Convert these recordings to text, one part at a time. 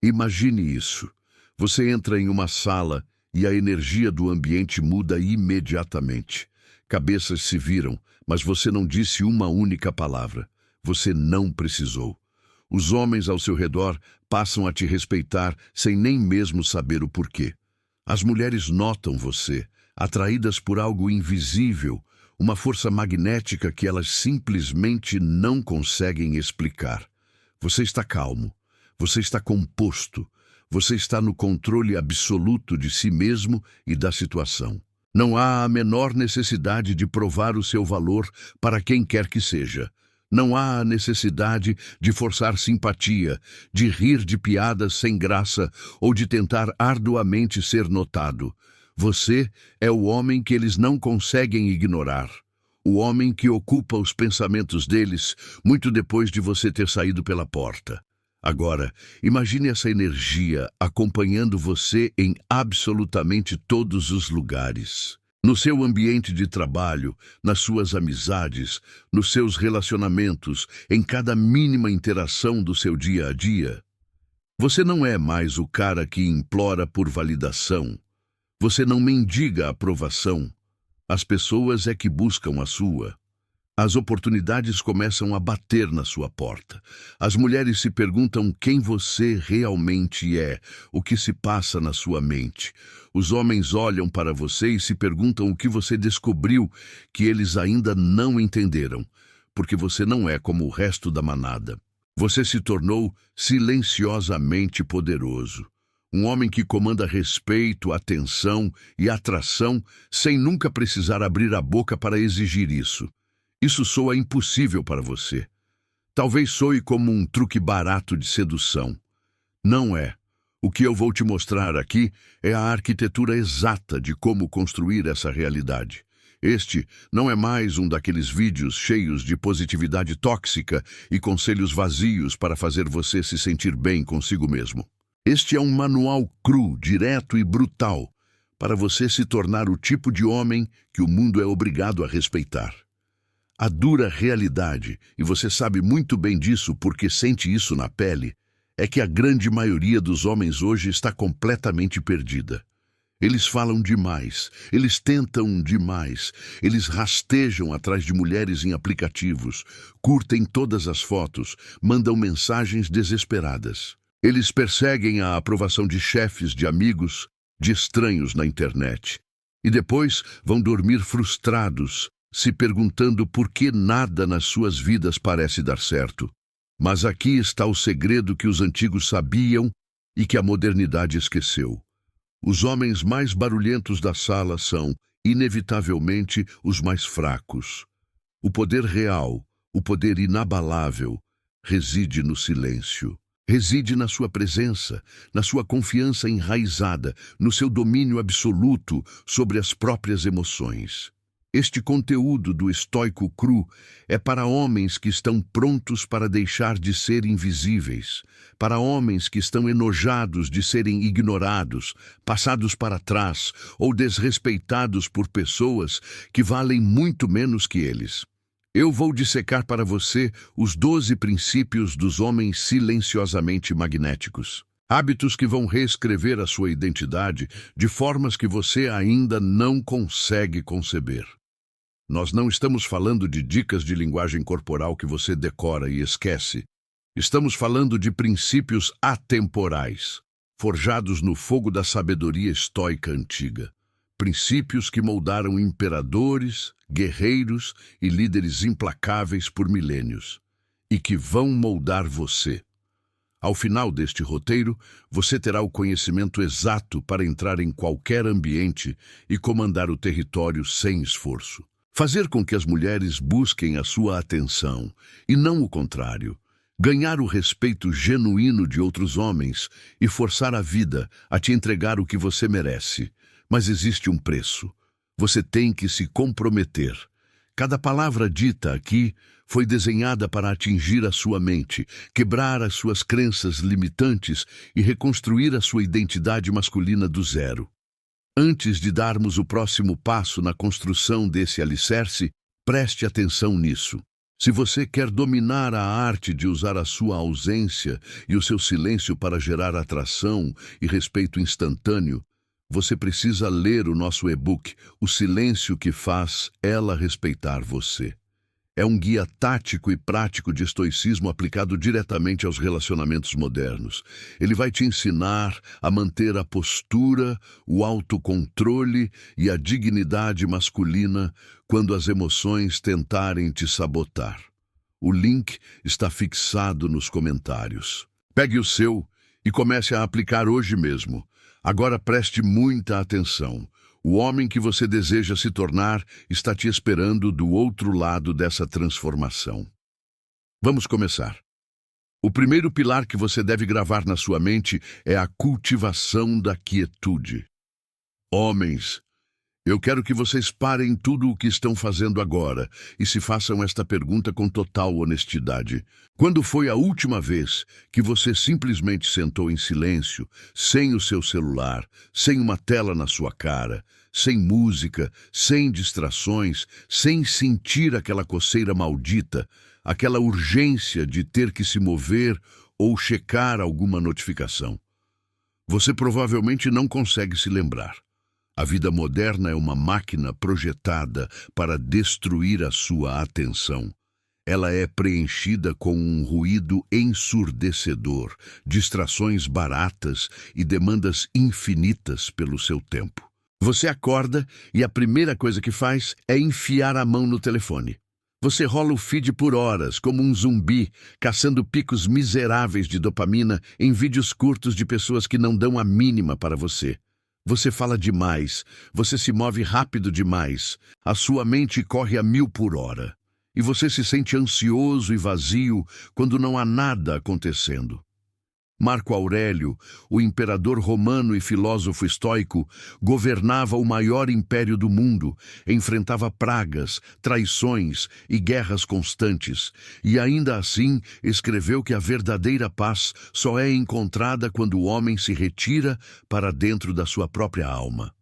Imagine isso. Você entra em uma sala e a energia do ambiente muda imediatamente. Cabeças se viram, mas você não disse uma única palavra. Você não precisou. Os homens ao seu redor passam a te respeitar sem nem mesmo saber o porquê. As mulheres notam você, atraídas por algo invisível, uma força magnética que elas simplesmente não conseguem explicar. Você está calmo, você está composto, você está no controle absoluto de si mesmo e da situação. Não há a menor necessidade de provar o seu valor para quem quer que seja. Não há a necessidade de forçar simpatia, de rir de piadas sem graça ou de tentar arduamente ser notado. Você é o homem que eles não conseguem ignorar. O homem que ocupa os pensamentos deles muito depois de você ter saído pela porta. Agora, imagine essa energia acompanhando você em absolutamente todos os lugares. No seu ambiente de trabalho, nas suas amizades, nos seus relacionamentos, em cada mínima interação do seu dia a dia. Você não é mais o cara que implora por validação. Você não mendiga aprovação. As pessoas é que buscam a sua. As oportunidades começam a bater na sua porta. As mulheres se perguntam quem você realmente é, o que se passa na sua mente. Os homens olham para você e se perguntam o que você descobriu que eles ainda não entenderam, porque você não é como o resto da manada. Você se tornou silenciosamente poderoso. Um homem que comanda respeito, atenção e atração sem nunca precisar abrir a boca para exigir isso. Isso soa impossível para você. Talvez soe como um truque barato de sedução. Não é. O que eu vou te mostrar aqui é a arquitetura exata de como construir essa realidade. Este não é mais um daqueles vídeos cheios de positividade tóxica e conselhos vazios para fazer você se sentir bem consigo mesmo. Este é um manual cru, direto e brutal para você se tornar o tipo de homem que o mundo é obrigado a respeitar. A dura realidade, e você sabe muito bem disso porque sente isso na pele, é que a grande maioria dos homens hoje está completamente perdida. Eles falam demais, eles tentam demais, eles rastejam atrás de mulheres em aplicativos, curtem todas as fotos, mandam mensagens desesperadas. Eles perseguem a aprovação de chefes, de amigos, de estranhos na internet. E depois vão dormir frustrados, se perguntando por que nada nas suas vidas parece dar certo. Mas aqui está o segredo que os antigos sabiam e que a modernidade esqueceu. Os homens mais barulhentos da sala são, inevitavelmente, os mais fracos. O poder real, o poder inabalável, reside no silêncio. Reside na sua presença, na sua confiança enraizada, no seu domínio absoluto sobre as próprias emoções. Este conteúdo do estoico cru é para homens que estão prontos para deixar de ser invisíveis, para homens que estão enojados de serem ignorados, passados para trás ou desrespeitados por pessoas que valem muito menos que eles. Eu vou dissecar para você os 12 princípios dos homens silenciosamente magnéticos. Hábitos que vão reescrever a sua identidade de formas que você ainda não consegue conceber. Nós não estamos falando de dicas de linguagem corporal que você decora e esquece. Estamos falando de princípios atemporais, forjados no fogo da sabedoria estoica antiga. Princípios que moldaram imperadores, guerreiros e líderes implacáveis por milênios, e que vão moldar você. Ao final deste roteiro, você terá o conhecimento exato para entrar em qualquer ambiente e comandar o território sem esforço. Fazer com que as mulheres busquem a sua atenção, e não o contrário. Ganhar o respeito genuíno de outros homens e forçar a vida a te entregar o que você merece. Mas existe um preço. Você tem que se comprometer. Cada palavra dita aqui foi desenhada para atingir a sua mente, quebrar as suas crenças limitantes e reconstruir a sua identidade masculina do zero. Antes de darmos o próximo passo na construção desse alicerce, preste atenção nisso. Se você quer dominar a arte de usar a sua ausência e o seu silêncio para gerar atração e respeito instantâneo, você precisa ler o nosso e-book, O Silêncio que Faz Ela Respeitar Você. É um guia tático e prático de estoicismo aplicado diretamente aos relacionamentos modernos. Ele vai te ensinar a manter a postura, o autocontrole e a dignidade masculina quando as emoções tentarem te sabotar. O link está fixado nos comentários. Pegue o seu e comece a aplicar hoje mesmo. Agora preste muita atenção. O homem que você deseja se tornar está te esperando do outro lado dessa transformação. Vamos começar. O primeiro pilar que você deve gravar na sua mente é a cultivação da quietude. Homens, eu quero que vocês parem tudo o que estão fazendo agora e se façam esta pergunta com total honestidade. Quando foi a última vez que você simplesmente sentou em silêncio, sem o seu celular, sem uma tela na sua cara, sem música, sem distrações, sem sentir aquela coceira maldita, aquela urgência de ter que se mover ou checar alguma notificação? Você provavelmente não consegue se lembrar. A vida moderna é uma máquina projetada para destruir a sua atenção. Ela é preenchida com um ruído ensurdecedor, distrações baratas e demandas infinitas pelo seu tempo. Você acorda e a primeira coisa que faz é enfiar a mão no telefone. Você rola o feed por horas, como um zumbi, caçando picos miseráveis de dopamina em vídeos curtos de pessoas que não dão a mínima para você. Você fala demais, você se move rápido demais, a sua mente corre a 1000 por hora. E você se sente ansioso e vazio quando não há nada acontecendo. Marco Aurélio, o imperador romano e filósofo estoico, governava o maior império do mundo, enfrentava pragas, traições e guerras constantes, e ainda assim escreveu que a verdadeira paz só é encontrada quando o homem se retira para dentro da sua própria alma.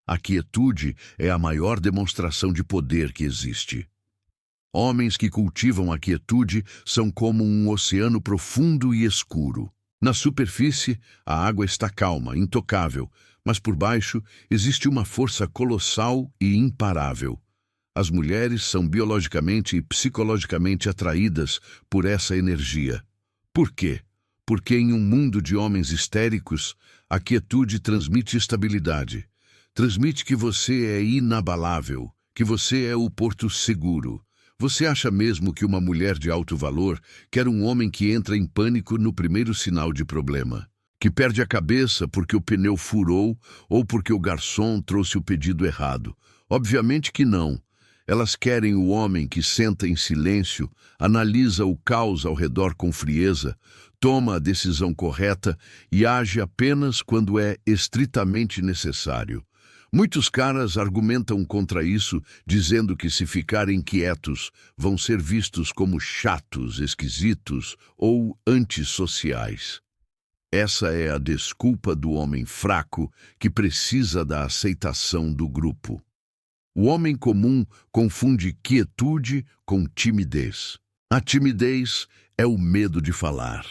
A quietude é a maior demonstração de poder que existe. Homens que cultivam a quietude são como um oceano profundo e escuro. Na superfície, a água está calma, intocável, mas por baixo existe uma força colossal e imparável. As mulheres são biologicamente e psicologicamente atraídas por essa energia. Por quê? Porque em um mundo de homens histéricos, a quietude transmite estabilidade. Transmite que você é inabalável, que você é o porto seguro. Você acha mesmo que uma mulher de alto valor quer um homem que entra em pânico no primeiro sinal de problema? Que perde a cabeça porque o pneu furou ou porque o garçom trouxe o pedido errado? Obviamente que não. Elas querem o homem que senta em silêncio, analisa o caos ao redor com frieza, toma a decisão correta e age apenas quando é estritamente necessário. Muitos caras argumentam contra isso, dizendo que se ficarem quietos, vão ser vistos como chatos, esquisitos ou antissociais. Essa é a desculpa do homem fraco que precisa da aceitação do grupo. O homem comum confunde quietude com timidez. A timidez é o medo de falar.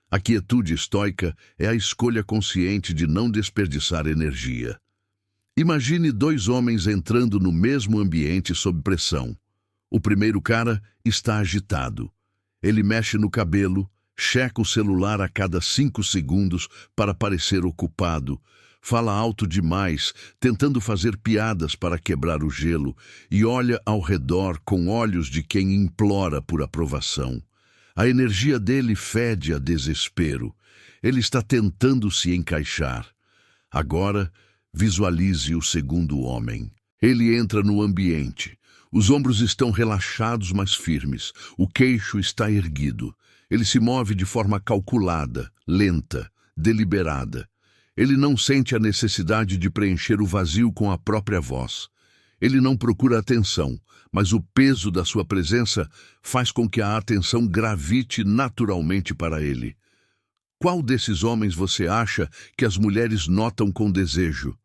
A quietude estoica é a escolha consciente de não desperdiçar energia. Imagine dois homens entrando no mesmo ambiente sob pressão. O primeiro cara está agitado. Ele mexe no cabelo, checa o celular a cada 5 segundos para parecer ocupado, fala alto demais, tentando fazer piadas para quebrar o gelo, e olha ao redor com olhos de quem implora por aprovação. A energia dele fede a desespero. Ele está tentando se encaixar. Agora, visualize o segundo homem. Ele entra no ambiente. Os ombros estão relaxados, mas firmes. O queixo está erguido. Ele se move de forma calculada, lenta, deliberada. Ele não sente a necessidade de preencher o vazio com a própria voz. Ele não procura atenção, mas o peso da sua presença faz com que a atenção gravite naturalmente para ele. Qual desses homens você acha que as mulheres notam com desejo?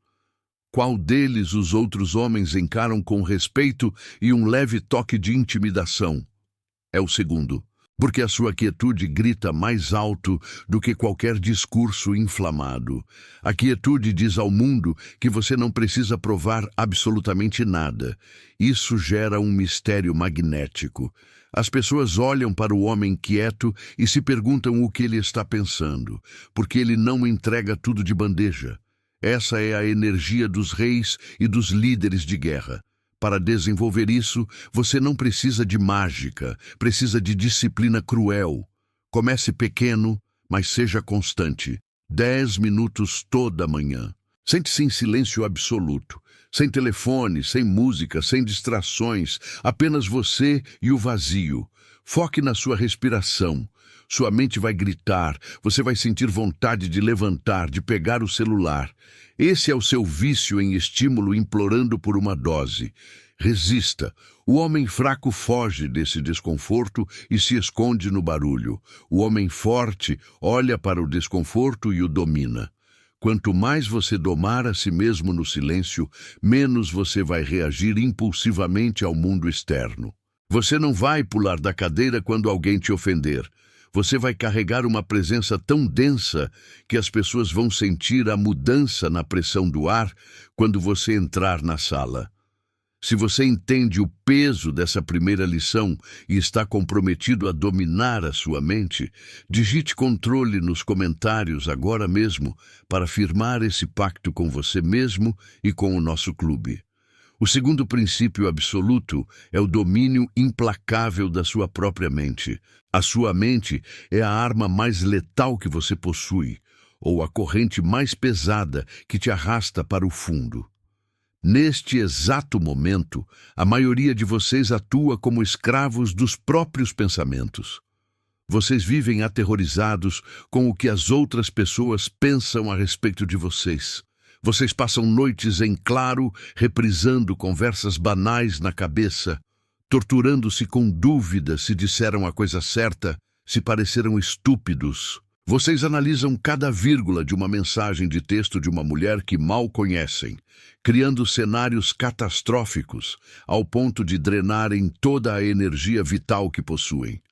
Qual deles os outros homens encaram com respeito e um leve toque de intimidação? É o segundo, porque a sua quietude grita mais alto do que qualquer discurso inflamado. A quietude diz ao mundo que você não precisa provar absolutamente nada. Isso gera um mistério magnético. As pessoas olham para o homem quieto e se perguntam o que ele está pensando, porque ele não entrega tudo de bandeja. Essa é a energia dos reis e dos líderes de guerra. Para desenvolver isso, você não precisa de mágica, precisa de disciplina cruel. Comece pequeno, mas seja constante. 10 minutos toda manhã. Sente-se em silêncio absoluto, sem telefone, sem música, sem distrações, apenas você e o vazio. Foque na sua respiração. Sua mente vai gritar, você vai sentir vontade de levantar, de pegar o celular. Esse é o seu vício em estímulo implorando por uma dose. Resista. O homem fraco foge desse desconforto e se esconde no barulho. O homem forte olha para o desconforto e o domina. Quanto mais você domar a si mesmo no silêncio, menos você vai reagir impulsivamente ao mundo externo. Você não vai pular da cadeira quando alguém te ofender. Você vai carregar uma presença tão densa que as pessoas vão sentir a mudança na pressão do ar quando você entrar na sala. Se você entende o peso dessa primeira lição e está comprometido a dominar a sua mente, digite controle nos comentários agora mesmo para firmar esse pacto com você mesmo e com o nosso clube. O segundo princípio absoluto é o domínio implacável da sua própria mente. A sua mente é a arma mais letal que você possui, ou a corrente mais pesada que te arrasta para o fundo. Neste exato momento, a maioria de vocês atua como escravos dos próprios pensamentos. Vocês vivem aterrorizados com o que as outras pessoas pensam a respeito de vocês. Vocês passam noites em claro, reprisando conversas banais na cabeça, torturando-se com dúvidas se disseram a coisa certa, se pareceram estúpidos. Vocês analisam cada vírgula de uma mensagem de texto de uma mulher que mal conhecem, criando cenários catastróficos ao ponto de drenarem toda a energia vital que possuem.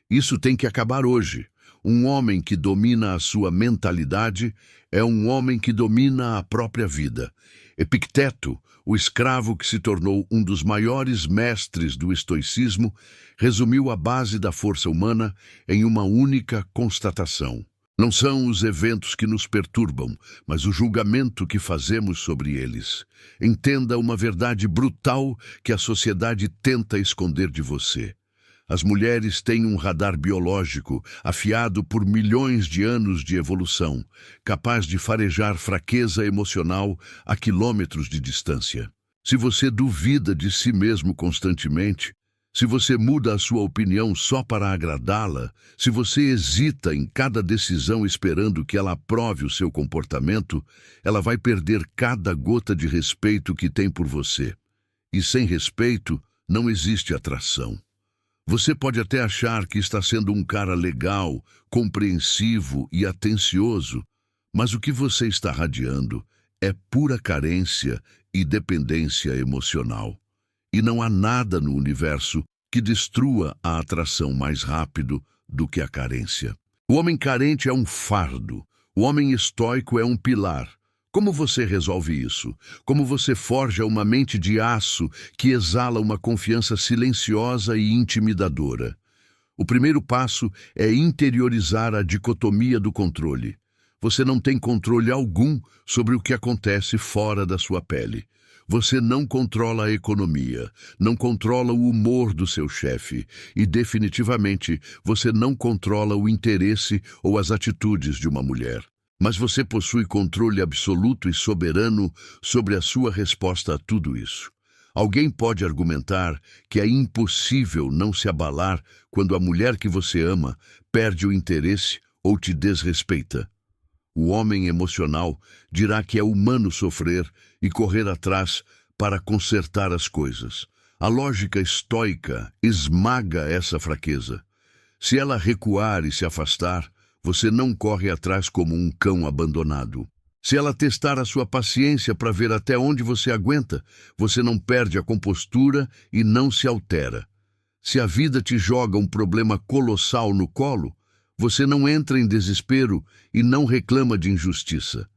Isso tem que acabar hoje. Um homem que domina a sua mentalidade é um homem que domina a própria vida. Epicteto, o escravo que se tornou um dos maiores mestres do estoicismo, resumiu a base da força humana em uma única constatação. Não são os eventos que nos perturbam, mas o julgamento que fazemos sobre eles. Entenda uma verdade brutal que a sociedade tenta esconder de você. As mulheres têm um radar biológico afiado por milhões de anos de evolução, capaz de farejar fraqueza emocional a quilômetros de distância. Se você duvida de si mesmo constantemente, se você muda a sua opinião só para agradá-la, se você hesita em cada decisão esperando que ela aprove o seu comportamento, ela vai perder cada gota de respeito que tem por você. E sem respeito, não existe atração. Você pode até achar que está sendo um cara legal, compreensivo e atencioso, mas o que você está radiando é pura carência e dependência emocional. E não há nada no universo que destrua a atração mais rápido do que a carência. O homem carente é um fardo, o homem estoico é um pilar. Como você resolve isso? Como você forja uma mente de aço que exala uma confiança silenciosa e intimidadora? O primeiro passo é interiorizar a dicotomia do controle. Você não tem controle algum sobre o que acontece fora da sua pele. Você não controla a economia, não controla o humor do seu chefe e, definitivamente, você não controla o interesse ou as atitudes de uma mulher. Mas você possui controle absoluto e soberano sobre a sua resposta a tudo isso. Alguém pode argumentar que é impossível não se abalar quando a mulher que você ama perde o interesse ou te desrespeita. O homem emocional dirá que é humano sofrer e correr atrás para consertar as coisas. A lógica estoica esmaga essa fraqueza. Se ela recuar e se afastar, você não corre atrás como um cão abandonado. Se ela testar a sua paciência para ver até onde você aguenta, você não perde a compostura e não se altera. Se a vida te joga um problema colossal no colo, você não entra em desespero e não reclama de injustiça.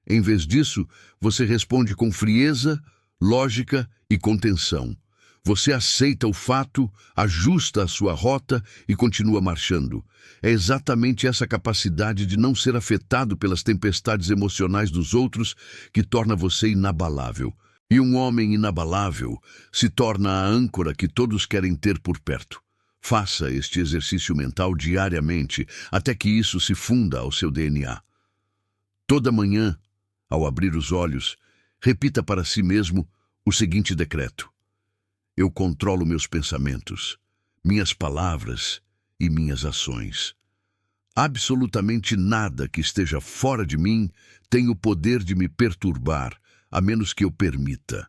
Em vez disso, você responde com frieza, lógica e contenção. Você aceita o fato, ajusta a sua rota e continua marchando. É exatamente essa capacidade de não ser afetado pelas tempestades emocionais dos outros que torna você inabalável. E um homem inabalável se torna a âncora que todos querem ter por perto. Faça este exercício mental diariamente até que isso se funda ao seu DNA. Toda manhã, ao abrir os olhos, repita para si mesmo o seguinte decreto: eu controlo meus pensamentos, minhas palavras e minhas ações. Absolutamente nada que esteja fora de mim tem o poder de me perturbar, a menos que eu permita.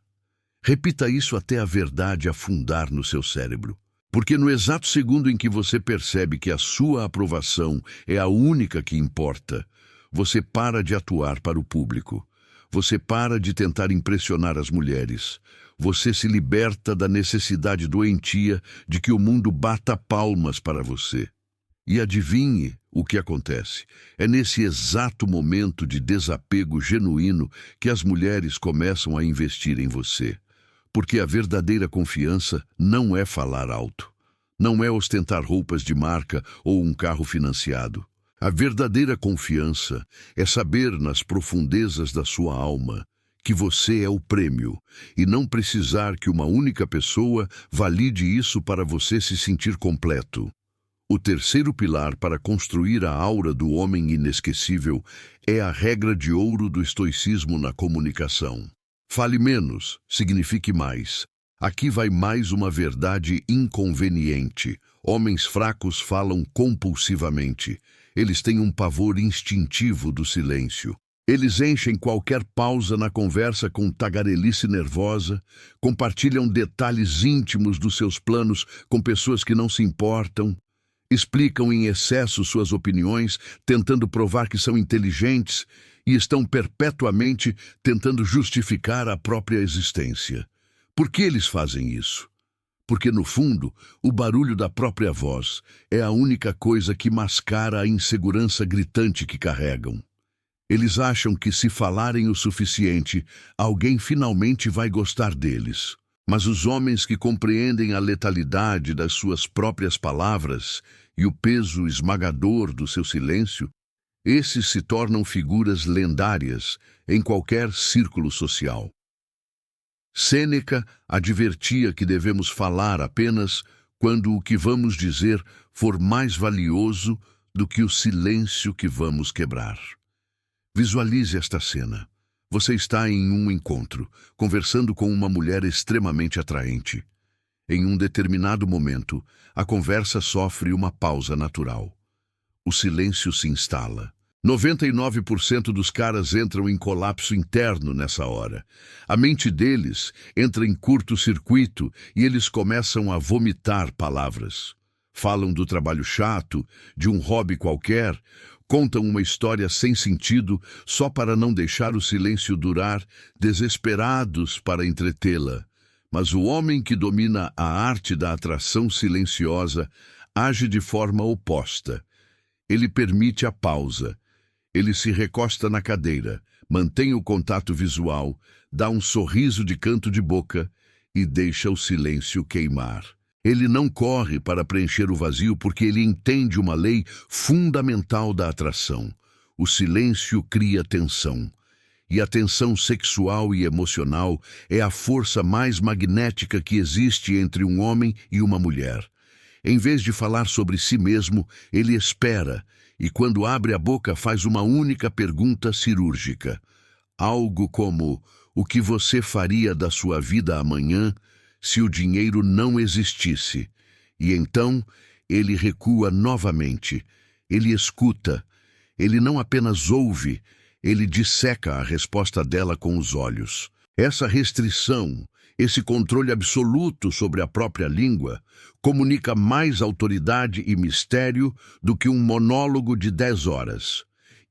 Repita isso até a verdade afundar no seu cérebro. Porque no exato segundo em que você percebe que a sua aprovação é a única que importa, você para de atuar para o público. Você para de tentar impressionar as mulheres. Você se liberta da necessidade doentia de que o mundo bata palmas para você. E adivinhe o que acontece. É nesse exato momento de desapego genuíno que as mulheres começam a investir em você. Porque a verdadeira confiança não é falar alto. Não é ostentar roupas de marca ou um carro financiado. A verdadeira confiança é saber nas profundezas da sua alma que você é o prêmio e não precisar que uma única pessoa valide isso para você se sentir completo. O terceiro pilar para construir a aura do homem inesquecível é a regra de ouro do estoicismo na comunicação. Fale menos, signifique mais. Aqui vai mais uma verdade inconveniente. Homens fracos falam compulsivamente. Eles têm um pavor instintivo do silêncio. Eles enchem qualquer pausa na conversa com tagarelice nervosa, compartilham detalhes íntimos dos seus planos com pessoas que não se importam, explicam em excesso suas opiniões, tentando provar que são inteligentes e estão perpetuamente tentando justificar a própria existência. Por que eles fazem isso? Porque, no fundo, o barulho da própria voz é a única coisa que mascara a insegurança gritante que carregam. Eles acham que, se falarem o suficiente, alguém finalmente vai gostar deles. Mas os homens que compreendem a letalidade das suas próprias palavras e o peso esmagador do seu silêncio, esses se tornam figuras lendárias em qualquer círculo social. Sêneca advertia que devemos falar apenas quando o que vamos dizer for mais valioso do que o silêncio que vamos quebrar. Visualize esta cena. Você está em um encontro, conversando com uma mulher extremamente atraente. Em um determinado momento, a conversa sofre uma pausa natural. O silêncio se instala. 99% dos caras entram em colapso interno nessa hora. A mente deles entra em curto-circuito e eles começam a vomitar palavras. Falam do trabalho chato, de um hobby qualquer, contam uma história sem sentido só para não deixar o silêncio durar, desesperados para entretê-la. Mas o homem que domina a arte da atração silenciosa age de forma oposta. Ele permite a pausa. Ele se recosta na cadeira, mantém o contato visual, dá um sorriso de canto de boca e deixa o silêncio queimar. Ele não corre para preencher o vazio porque ele entende uma lei fundamental da atração. O silêncio cria tensão. E a tensão sexual e emocional é a força mais magnética que existe entre um homem e uma mulher. Em vez de falar sobre si mesmo, ele espera, e quando abre a boca faz uma única pergunta cirúrgica. Algo como: o que você faria da sua vida amanhã se o dinheiro não existisse? E então ele recua novamente. Ele escuta. Ele não apenas ouve, ele disseca a resposta dela com os olhos. Essa restrição, esse controle absoluto sobre a própria língua, comunica mais autoridade e mistério do que um monólogo de 10 horas.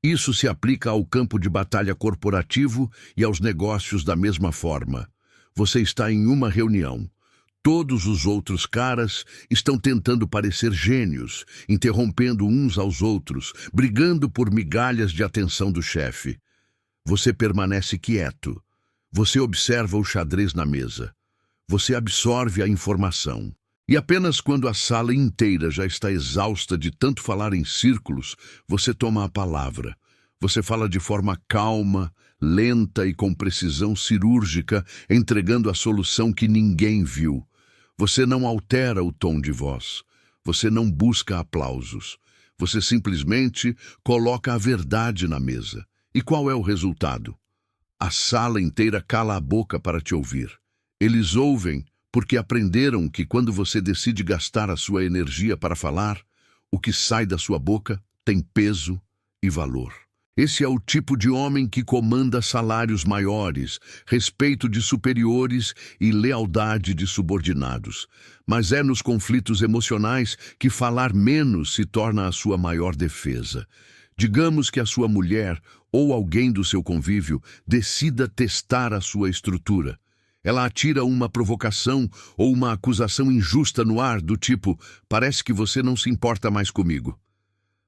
Isso se aplica ao campo de batalha corporativo e aos negócios da mesma forma. Você está em uma reunião. Todos os outros caras estão tentando parecer gênios, interrompendo uns aos outros, brigando por migalhas de atenção do chefe. Você permanece quieto. Você observa o xadrez na mesa. Você absorve a informação. E apenas quando a sala inteira já está exausta de tanto falar em círculos, você toma a palavra. Você fala de forma calma, lenta e com precisão cirúrgica, entregando a solução que ninguém viu. Você não altera o tom de voz. Você não busca aplausos. Você simplesmente coloca a verdade na mesa. E qual é o resultado? A sala inteira cala a boca para te ouvir. Eles ouvem porque aprenderam que quando você decide gastar a sua energia para falar, o que sai da sua boca tem peso e valor. Esse é o tipo de homem que comanda salários maiores, respeito de superiores e lealdade de subordinados. Mas é nos conflitos emocionais que falar menos se torna a sua maior defesa. Digamos que a sua mulher ou alguém do seu convívio decida testar a sua estrutura. Ela atira uma provocação ou uma acusação injusta no ar do tipo: parece que você não se importa mais comigo.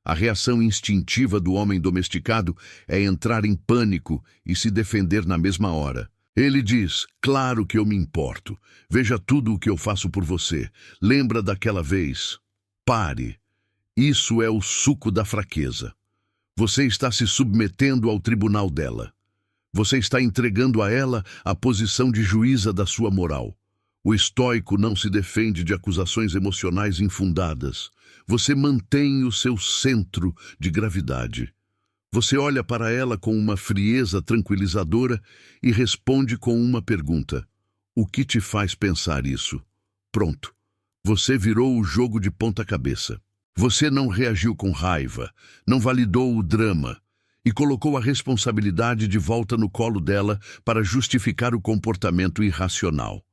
A reação instintiva do homem domesticado é entrar em pânico e se defender na mesma hora. Ele diz: claro que eu me importo. Veja tudo o que eu faço por você. Lembra daquela vez? Pare. Isso é o suco da fraqueza. Você está se submetendo ao tribunal dela. Você está entregando a ela a posição de juíza da sua moral. O estoico não se defende de acusações emocionais infundadas. Você mantém o seu centro de gravidade. Você olha para ela com uma frieza tranquilizadora e responde com uma pergunta: o que te faz pensar isso? Pronto. Você virou o jogo de ponta cabeça. Você não reagiu com raiva, não validou o drama e colocou a responsabilidade de volta no colo dela para justificar o comportamento irracional.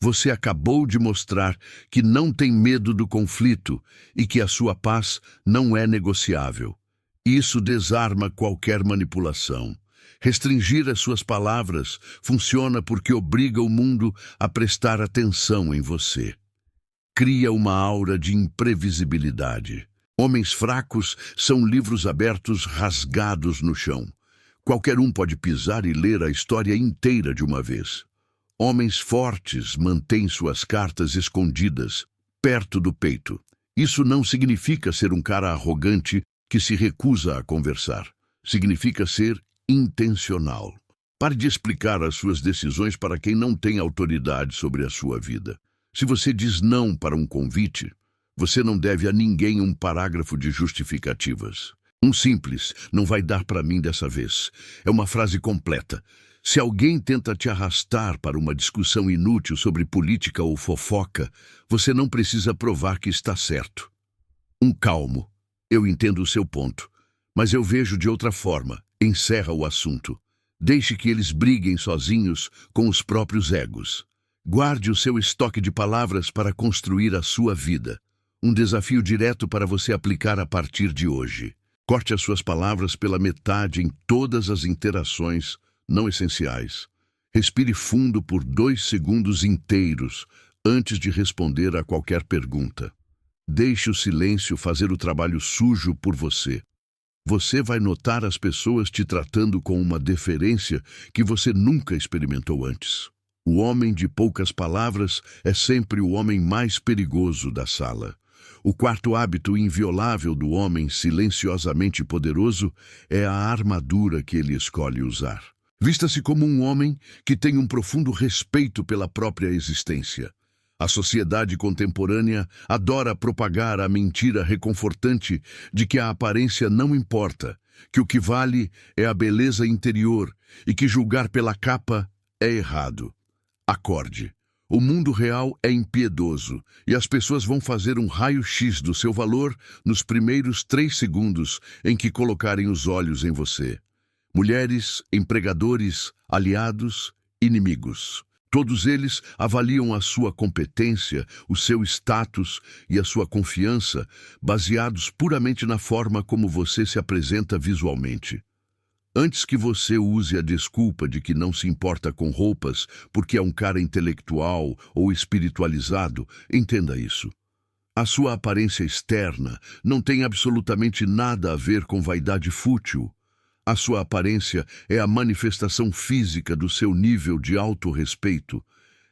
Você acabou de mostrar que não tem medo do conflito e que a sua paz não é negociável. Isso desarma qualquer manipulação. Restringir as suas palavras funciona porque obriga o mundo a prestar atenção em você. Cria uma aura de imprevisibilidade. Homens fracos são livros abertos rasgados no chão. Qualquer um pode pisar e ler a história inteira de uma vez. Homens fortes mantêm suas cartas escondidas, perto do peito. Isso não significa ser um cara arrogante que se recusa a conversar. Significa ser intencional. Pare de explicar as suas decisões para quem não tem autoridade sobre a sua vida. Se você diz não para um convite, você não deve a ninguém um parágrafo de justificativas. Um simples "não vai dar para mim dessa vez" é uma frase completa. Se alguém tenta te arrastar para uma discussão inútil sobre política ou fofoca, você não precisa provar que está certo. Um calmo: eu entendo o seu ponto, mas eu vejo de outra forma. Encerra o assunto. Deixe que eles briguem sozinhos com os próprios egos. Guarde o seu estoque de palavras para construir a sua vida. Um desafio direto para você aplicar a partir de hoje. Corte as suas palavras pela metade em todas as interações não essenciais. Respire fundo por 2 segundos inteiros antes de responder a qualquer pergunta. Deixe o silêncio fazer o trabalho sujo por você. Você vai notar as pessoas te tratando com uma deferência que você nunca experimentou antes. O homem de poucas palavras é sempre o homem mais perigoso da sala. O quarto hábito inviolável do homem silenciosamente poderoso é a armadura que ele escolhe usar. Vista-se como um homem que tem um profundo respeito pela própria existência. A sociedade contemporânea adora propagar a mentira reconfortante de que a aparência não importa, que o que vale é a beleza interior e que julgar pela capa é errado. Acorde. O mundo real é impiedoso e as pessoas vão fazer um raio-x do seu valor nos primeiros 3 segundos em que colocarem os olhos em você. Mulheres, empregadores, aliados, inimigos. Todos eles avaliam a sua competência, o seu status e a sua confiança baseados puramente na forma como você se apresenta visualmente. Antes que você use a desculpa de que não se importa com roupas porque é um cara intelectual ou espiritualizado, entenda isso. A sua aparência externa não tem absolutamente nada a ver com vaidade fútil. A sua aparência é a manifestação física do seu nível de autorrespeito.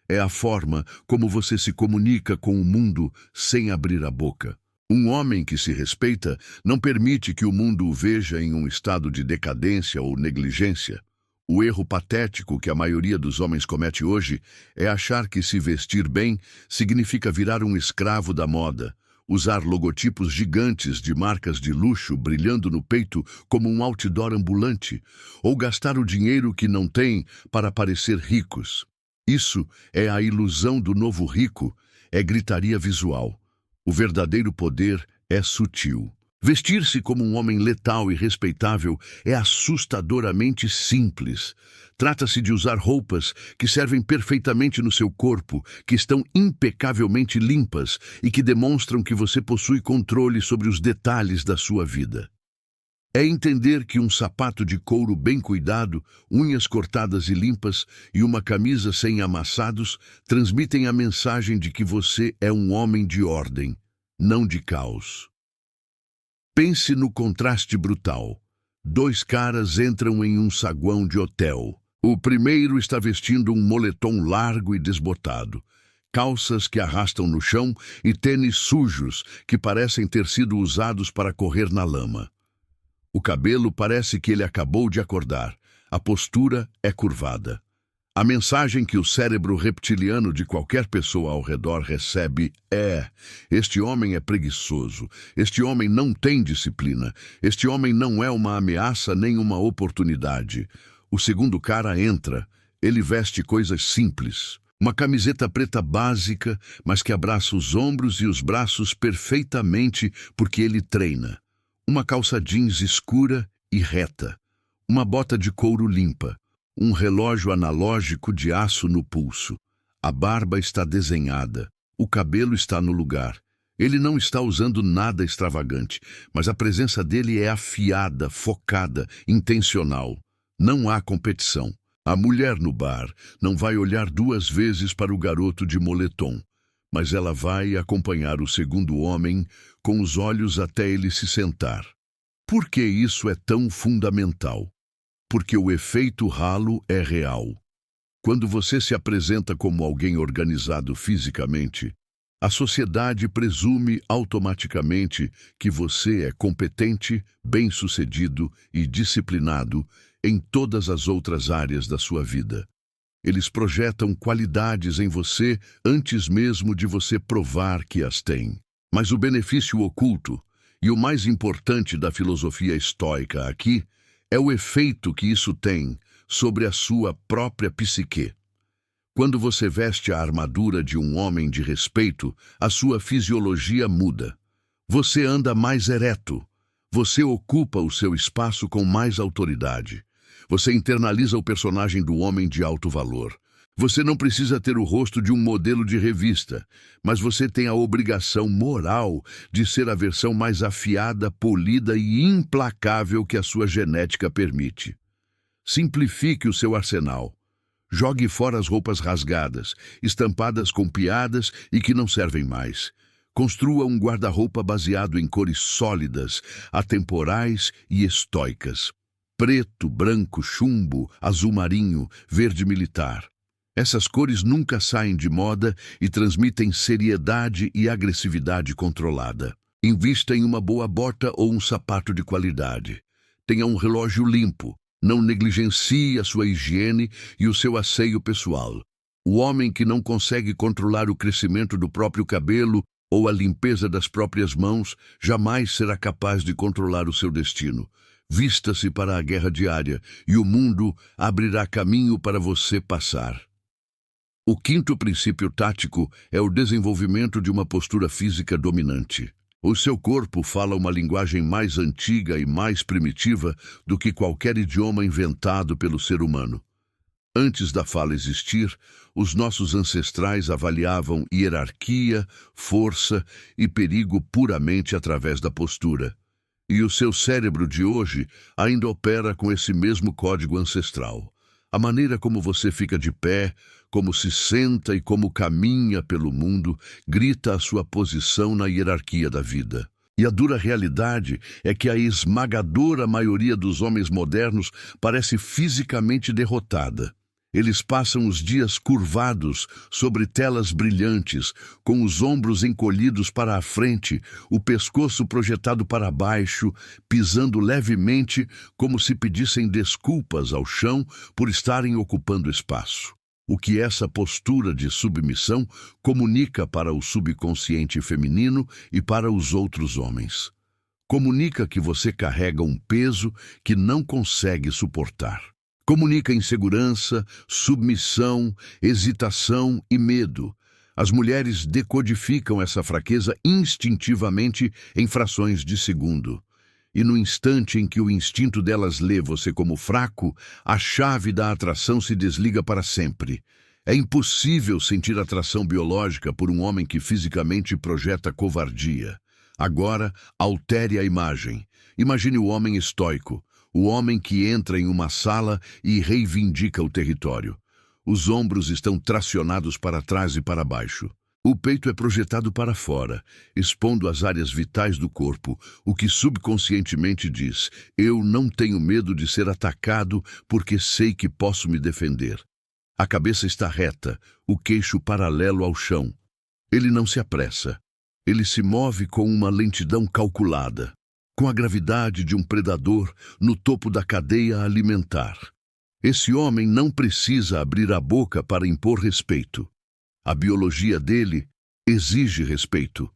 É a forma como você se comunica com o mundo sem abrir a boca. Um homem que se respeita não permite que o mundo o veja em um estado de decadência ou negligência. O erro patético que a maioria dos homens comete hoje é achar que se vestir bem significa virar um escravo da moda, usar logotipos gigantes de marcas de luxo brilhando no peito como um outdoor ambulante, ou gastar o dinheiro que não tem para parecer ricos. Isso é a ilusão do novo rico, é gritaria visual. O verdadeiro poder é sutil. Vestir-se como um homem letal e respeitável é assustadoramente simples. Trata-se de usar roupas que servem perfeitamente no seu corpo, que estão impecavelmente limpas e que demonstram que você possui controle sobre os detalhes da sua vida. É entender que um sapato de couro bem cuidado, unhas cortadas e limpas e uma camisa sem amassados transmitem a mensagem de que você é um homem de ordem, não de caos. Pense no contraste brutal. Dois caras entram em um saguão de hotel. O primeiro está vestindo um moletom largo e desbotado, calças que arrastam no chão e tênis sujos que parecem ter sido usados para correr na lama. O cabelo parece que ele acabou de acordar. A postura é curvada. A mensagem que o cérebro reptiliano de qualquer pessoa ao redor recebe é: este homem é preguiçoso, este homem não tem disciplina, este homem não é uma ameaça nem uma oportunidade. O segundo cara entra, ele veste coisas simples. Uma camiseta preta básica, mas que abraça os ombros e os braços perfeitamente porque ele treina. Uma calça jeans escura e reta. Uma bota de couro limpa. Um relógio analógico de aço no pulso. A barba está desenhada. O cabelo está no lugar. Ele não está usando nada extravagante, mas a presença dele é afiada, focada, intencional. Não há competição. A mulher no bar não vai olhar duas vezes para o garoto de moletom, mas ela vai acompanhar o segundo homem com os olhos até ele se sentar. Por que isso é tão fundamental? Porque o efeito halo é real. Quando você se apresenta como alguém organizado fisicamente, a sociedade presume automaticamente que você é competente, bem-sucedido e disciplinado em todas as outras áreas da sua vida. Eles projetam qualidades em você antes mesmo de você provar que as tem. Mas o benefício oculto, e o mais importante da filosofia estoica aqui, é o efeito que isso tem sobre a sua própria psique. Quando você veste a armadura de um homem de respeito, a sua fisiologia muda. Você anda mais ereto. Você ocupa o seu espaço com mais autoridade. Você internaliza o personagem do homem de alto valor. Você não precisa ter o rosto de um modelo de revista, mas você tem a obrigação moral de ser a versão mais afiada, polida e implacável que a sua genética permite. Simplifique o seu arsenal. Jogue fora as roupas rasgadas, estampadas com piadas e que não servem mais. Construa um guarda-roupa baseado em cores sólidas, atemporais e estoicas. Preto, branco, chumbo, azul marinho, verde militar. Essas cores nunca saem de moda e transmitem seriedade e agressividade controlada. Invista em uma boa bota ou um sapato de qualidade. Tenha um relógio limpo. Não negligencie a sua higiene e o seu asseio pessoal. O homem que não consegue controlar o crescimento do próprio cabelo ou a limpeza das próprias mãos jamais será capaz de controlar o seu destino. Vista-se para a guerra diária e o mundo abrirá caminho para você passar. O quinto princípio tático é o desenvolvimento de uma postura física dominante. O seu corpo fala uma linguagem mais antiga e mais primitiva do que qualquer idioma inventado pelo ser humano. Antes da fala existir, os nossos ancestrais avaliavam hierarquia, força e perigo puramente através da postura. E o seu cérebro de hoje ainda opera com esse mesmo código ancestral. A maneira como você fica de pé, como se senta e como caminha pelo mundo, grita a sua posição na hierarquia da vida. E a dura realidade é que a esmagadora maioria dos homens modernos parece fisicamente derrotada. Eles passam os dias curvados sobre telas brilhantes, com os ombros encolhidos para a frente, o pescoço projetado para baixo, pisando levemente como se pedissem desculpas ao chão por estarem ocupando espaço. O que essa postura de submissão comunica para o subconsciente feminino e para os outros homens. Comunica que você carrega um peso que não consegue suportar. Comunica insegurança, submissão, hesitação e medo. As mulheres decodificam essa fraqueza instintivamente em frações de segundo. E no instante em que o instinto delas lê você como fraco, a chave da atração se desliga para sempre. É impossível sentir atração biológica por um homem que fisicamente projeta covardia. Agora, altere a imagem. Imagine o homem estoico. O homem que entra em uma sala e reivindica o território. Os ombros estão tracionados para trás e para baixo. O peito é projetado para fora, expondo as áreas vitais do corpo, o que subconscientemente diz: eu não tenho medo de ser atacado porque sei que posso me defender. A cabeça está reta, o queixo paralelo ao chão. Ele não se apressa. Ele se move com uma lentidão calculada, com a gravidade de um predador no topo da cadeia alimentar. Esse homem não precisa abrir a boca para impor respeito. A biologia dele exige respeito.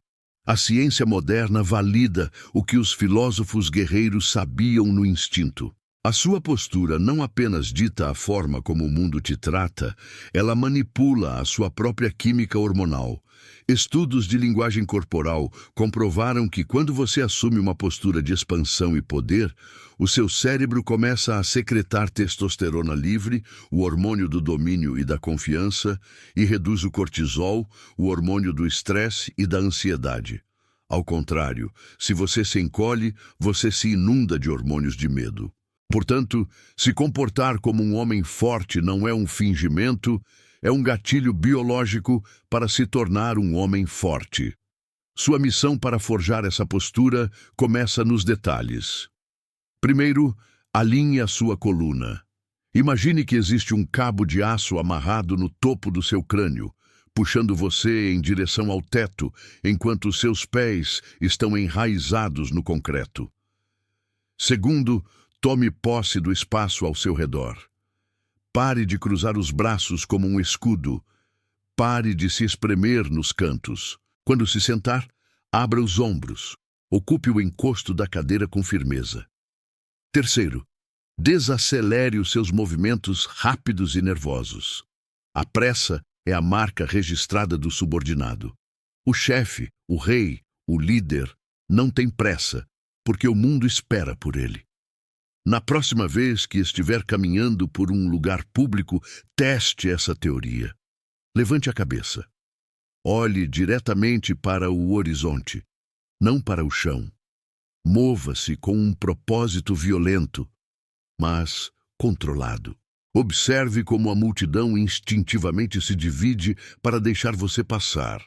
A ciência moderna valida o que os filósofos guerreiros sabiam no instinto. A sua postura não apenas dita a forma como o mundo te trata, ela manipula a sua própria química hormonal. Estudos de linguagem corporal comprovaram que quando você assume uma postura de expansão e poder, o seu cérebro começa a secretar testosterona livre, o hormônio do domínio e da confiança, e reduz o cortisol, o hormônio do estresse e da ansiedade. Ao contrário, se você se encolhe, você se inunda de hormônios de medo. Portanto, se comportar como um homem forte não é um fingimento, é um gatilho biológico para se tornar um homem forte. Sua missão para forjar essa postura começa nos detalhes. Primeiro, alinhe a sua coluna. Imagine que existe um cabo de aço amarrado no topo do seu crânio, puxando você em direção ao teto, enquanto seus pés estão enraizados no concreto. Segundo, tome posse do espaço ao seu redor. Pare de cruzar os braços como um escudo. Pare de se espremer nos cantos. Quando se sentar, abra os ombros. Ocupe o encosto da cadeira com firmeza. Terceiro, desacelere os seus movimentos rápidos e nervosos. A pressa é a marca registrada do subordinado. O chefe, o rei, o líder, não tem pressa, porque o mundo espera por ele. Na próxima vez que estiver caminhando por um lugar público, teste essa teoria. Levante a cabeça. Olhe diretamente para o horizonte, não para o chão. Mova-se com um propósito violento, mas controlado. Observe como a multidão instintivamente se divide para deixar você passar.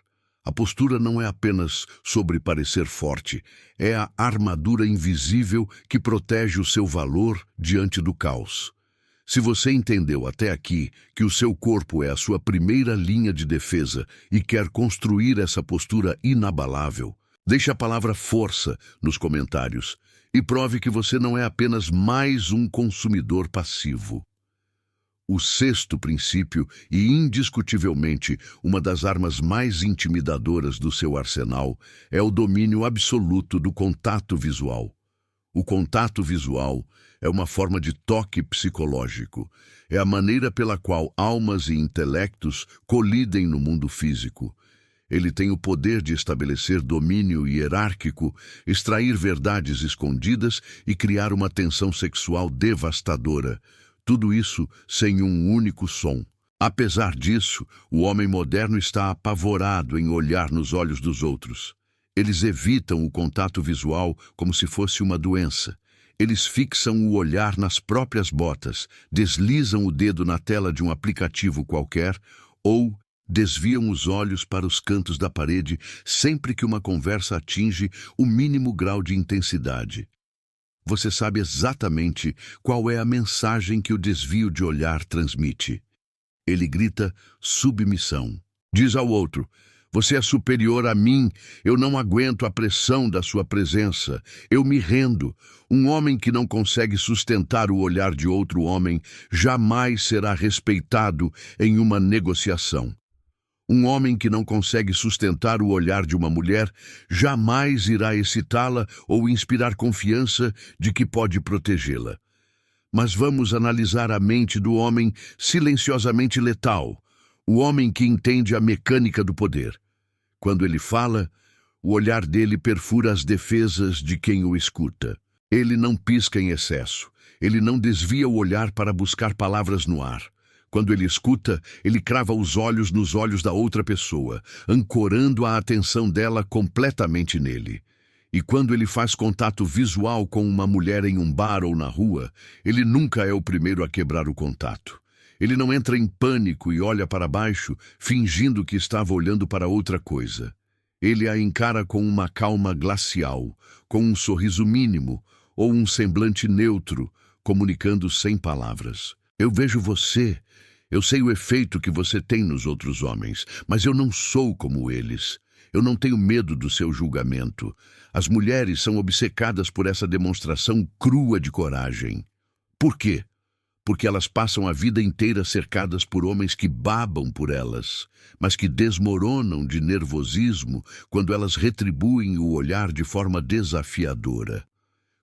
A postura não é apenas sobre parecer forte, é a armadura invisível que protege o seu valor diante do caos. Se você entendeu até aqui que o seu corpo é a sua primeira linha de defesa e quer construir essa postura inabalável, deixe a palavra força nos comentários e prove que você não é apenas mais um consumidor passivo. O sexto princípio, e indiscutivelmente uma das armas mais intimidadoras do seu arsenal, é o domínio absoluto do contato visual. O contato visual é uma forma de toque psicológico. É a maneira pela qual almas e intelectos colidem no mundo físico. Ele tem o poder de estabelecer domínio hierárquico, extrair verdades escondidas e criar uma tensão sexual devastadora. Tudo isso sem um único som. Apesar disso, o homem moderno está apavorado em olhar nos olhos dos outros. Eles evitam o contato visual como se fosse uma doença. Eles fixam o olhar nas próprias botas, deslizam o dedo na tela de um aplicativo qualquer ou desviam os olhos para os cantos da parede sempre que uma conversa atinge o mínimo grau de intensidade. Você sabe exatamente qual é a mensagem que o desvio de olhar transmite. Ele grita submissão. Diz ao outro: você é superior a mim, eu não aguento a pressão da sua presença, eu me rendo. Um homem que não consegue sustentar o olhar de outro homem jamais será respeitado em uma negociação. Um homem que não consegue sustentar o olhar de uma mulher jamais irá excitá-la ou inspirar confiança de que pode protegê-la. Mas vamos analisar a mente do homem silenciosamente letal, o homem que entende a mecânica do poder. Quando ele fala, o olhar dele perfura as defesas de quem o escuta. Ele não pisca em excesso. Ele não desvia o olhar para buscar palavras no ar. Quando ele escuta, ele crava os olhos nos olhos da outra pessoa, ancorando a atenção dela completamente nele. E quando ele faz contato visual com uma mulher em um bar ou na rua, ele nunca é o primeiro a quebrar o contato. Ele não entra em pânico e olha para baixo, fingindo que estava olhando para outra coisa. Ele a encara com uma calma glacial, com um sorriso mínimo ou um semblante neutro, comunicando sem palavras. Eu vejo você, eu sei o efeito que você tem nos outros homens, mas eu não sou como eles. Eu não tenho medo do seu julgamento. As mulheres são obcecadas por essa demonstração crua de coragem. Por quê? Porque elas passam a vida inteira cercadas por homens que babam por elas, mas que desmoronam de nervosismo quando elas retribuem o olhar de forma desafiadora.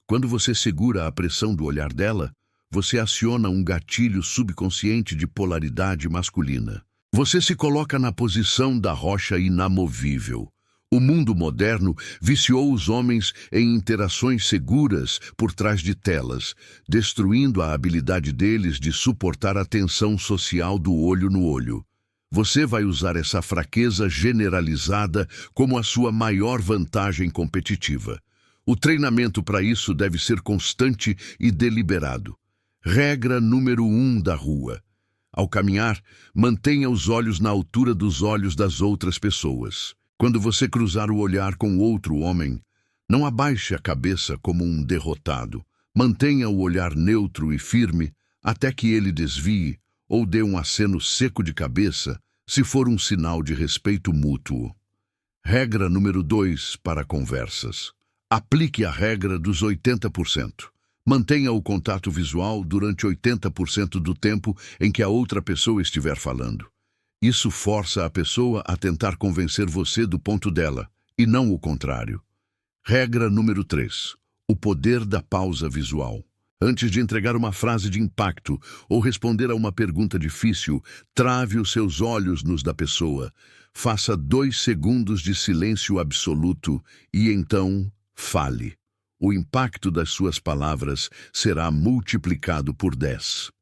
Quando você segura a pressão do olhar dela, você aciona um gatilho subconsciente de polaridade masculina. Você se coloca na posição da rocha inamovível. O mundo moderno viciou os homens em interações seguras por trás de telas, destruindo a habilidade deles de suportar a tensão social do olho no olho. Você vai usar essa fraqueza generalizada como a sua maior vantagem competitiva. O treinamento para isso deve ser constante e deliberado. Regra número 1 da rua. Ao caminhar, mantenha os olhos na altura dos olhos das outras pessoas. Quando você cruzar o olhar com outro homem, não abaixe a cabeça como um derrotado. Mantenha o olhar neutro e firme até que ele desvie ou dê um aceno seco de cabeça, se for um sinal de respeito mútuo. Regra número 2 para conversas. Aplique a regra dos 80%. Mantenha o contato visual durante 80% do tempo em que a outra pessoa estiver falando. Isso força a pessoa a tentar convencer você do ponto dela, e não o contrário. Regra número 3. O poder da pausa visual. Antes de entregar uma frase de impacto ou responder a uma pergunta difícil, trave os seus olhos nos da pessoa. Faça 2 segundos de silêncio absoluto e então fale. O impacto das suas palavras será multiplicado por 10.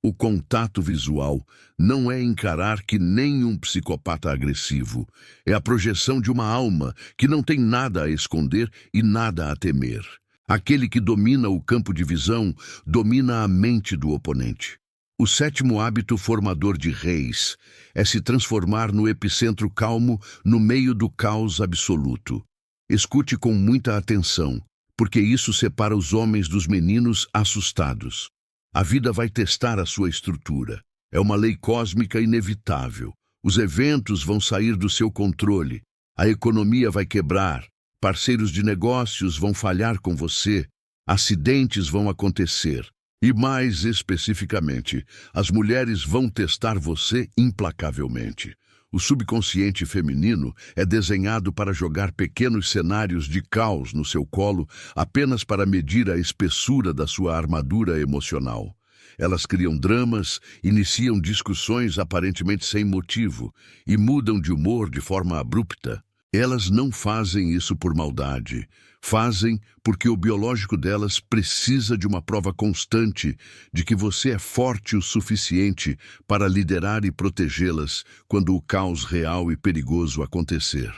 O contato visual não é encarar que nem um psicopata agressivo. É a projeção de uma alma que não tem nada a esconder e nada a temer. Aquele que domina o campo de visão domina a mente do oponente. O 7º hábito formador de reis é se transformar no epicentro calmo no meio do caos absoluto. Escute com muita atenção, porque isso separa os homens dos meninos assustados. A vida vai testar a sua estrutura. É uma lei cósmica inevitável. Os eventos vão sair do seu controle. A economia vai quebrar. Parceiros de negócios vão falhar com você. Acidentes vão acontecer. E mais especificamente, as mulheres vão testar você implacavelmente. O subconsciente feminino é desenhado para jogar pequenos cenários de caos no seu colo apenas para medir a espessura da sua armadura emocional. Elas criam dramas, iniciam discussões aparentemente sem motivo e mudam de humor de forma abrupta. Elas não fazem isso por maldade. Fazem porque o biológico delas precisa de uma prova constante de que você é forte o suficiente para liderar e protegê-las quando o caos real e perigoso acontecer.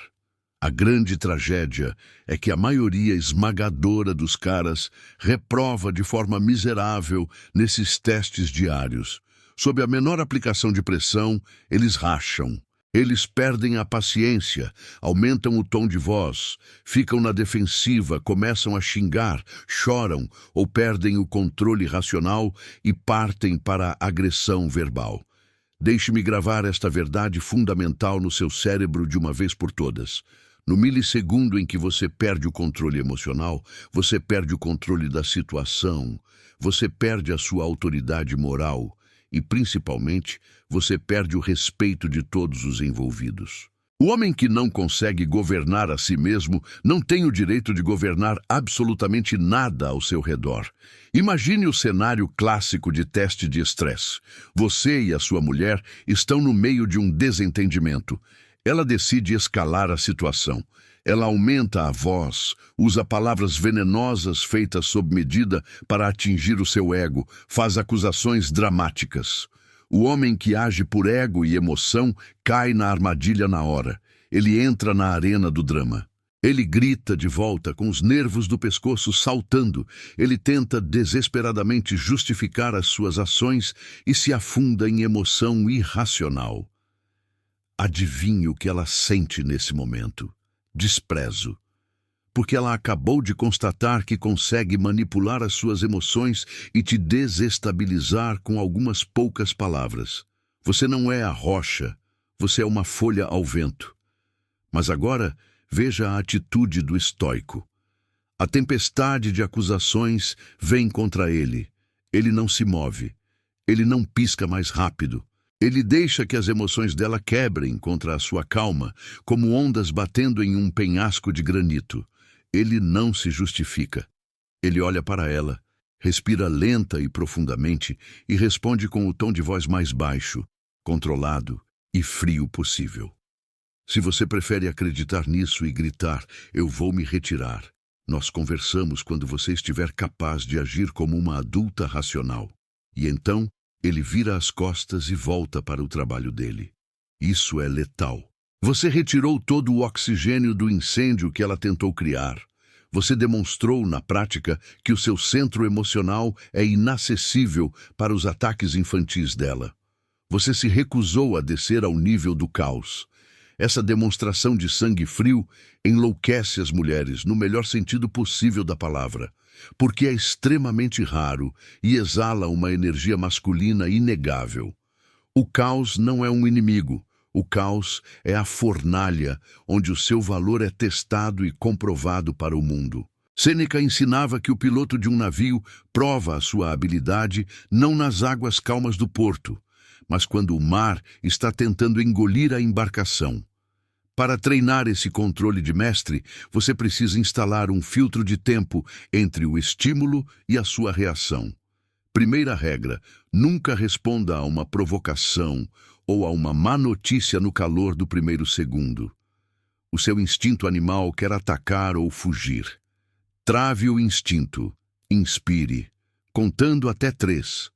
A grande tragédia é que a maioria esmagadora dos caras reprova de forma miserável nesses testes diários. Sob a menor aplicação de pressão, eles racham. Eles perdem a paciência, aumentam o tom de voz, ficam na defensiva, começam a xingar, choram ou perdem o controle racional e partem para a agressão verbal. Deixe-me gravar esta verdade fundamental no seu cérebro de uma vez por todas. No milissegundo em que você perde o controle emocional, você perde o controle da situação, você perde a sua autoridade moral e, principalmente, você perde o respeito de todos os envolvidos. O homem que não consegue governar a si mesmo não tem o direito de governar absolutamente nada ao seu redor. Imagine o cenário clássico de teste de estresse. Você e a sua mulher estão no meio de um desentendimento. Ela decide escalar a situação. Ela aumenta a voz, usa palavras venenosas feitas sob medida para atingir o seu ego, faz acusações dramáticas. O homem que age por ego e emoção cai na armadilha na hora. Ele entra na arena do drama. Ele grita de volta, com os nervos do pescoço saltando. Ele tenta desesperadamente justificar as suas ações e se afunda em emoção irracional. Adivinhe o que ela sente nesse momento? Desprezo. Porque ela acabou de constatar que consegue manipular as suas emoções e te desestabilizar com algumas poucas palavras. Você não é a rocha, você é uma folha ao vento. Mas agora, veja a atitude do estoico. A tempestade de acusações vem contra ele. Ele não se move. Ele não pisca mais rápido. Ele deixa que as emoções dela quebrem contra a sua calma, como ondas batendo em um penhasco de granito. Ele não se justifica. Ele olha para ela, respira lenta e profundamente e responde com o tom de voz mais baixo, controlado e frio possível. Se você prefere acreditar nisso e gritar, eu vou me retirar. Nós conversamos quando você estiver capaz de agir como uma adulta racional. E então, ele vira as costas e volta para o trabalho dele. Isso é letal. Você retirou todo o oxigênio do incêndio que ela tentou criar. Você demonstrou, na prática, que o seu centro emocional é inacessível para os ataques infantis dela. Você se recusou a descer ao nível do caos. Essa demonstração de sangue frio enlouquece as mulheres, no melhor sentido possível da palavra, porque é extremamente raro e exala uma energia masculina inegável. O caos não é um inimigo. O caos é a fornalha onde o seu valor é testado e comprovado para o mundo. Sêneca ensinava que o piloto de um navio prova a sua habilidade não nas águas calmas do porto, mas quando o mar está tentando engolir a embarcação. Para treinar esse controle de mestre, você precisa instalar um filtro de tempo entre o estímulo e a sua reação. Primeira regra: nunca responda a uma provocação ou a uma má notícia no calor do primeiro segundo. O seu instinto animal quer atacar ou fugir. Trave o instinto. Inspire, contando até 3.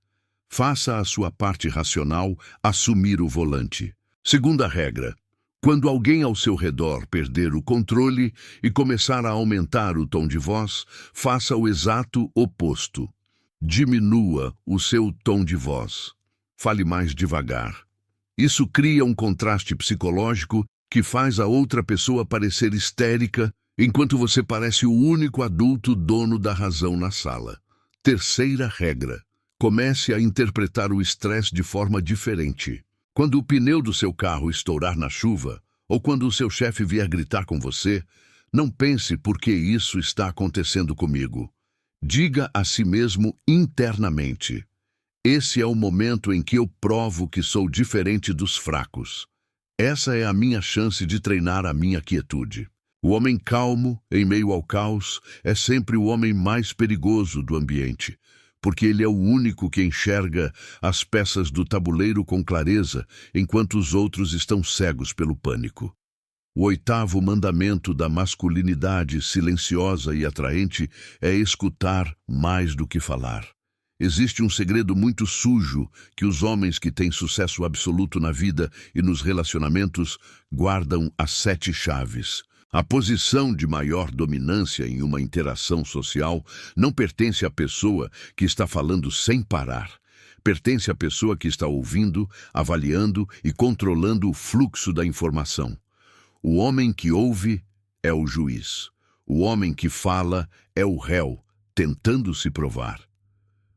Faça a sua parte racional assumir o volante. Segunda regra: quando alguém ao seu redor perder o controle e começar a aumentar o tom de voz, faça o exato oposto. Diminua o seu tom de voz. Fale mais devagar. Isso cria um contraste psicológico que faz a outra pessoa parecer histérica, enquanto você parece o único adulto dono da razão na sala. Terceira regra: comece a interpretar o estresse de forma diferente. Quando o pneu do seu carro estourar na chuva, ou quando o seu chefe vier gritar com você, não pense por que isso está acontecendo comigo. Diga a si mesmo internamente: esse é o momento em que eu provo que sou diferente dos fracos. Essa é a minha chance de treinar a minha quietude. O homem calmo, em meio ao caos, é sempre o homem mais perigoso do ambiente, porque ele é o único que enxerga as peças do tabuleiro com clareza, enquanto os outros estão cegos pelo pânico. O 8º mandamento da masculinidade silenciosa e atraente é escutar mais do que falar. Existe um segredo muito sujo que os homens que têm sucesso absoluto na vida e nos relacionamentos guardam as 7 chaves. A posição de maior dominância em uma interação social não pertence à pessoa que está falando sem parar. Pertence à pessoa que está ouvindo, avaliando e controlando o fluxo da informação. O homem que ouve é o juiz. O homem que fala é o réu, tentando se provar.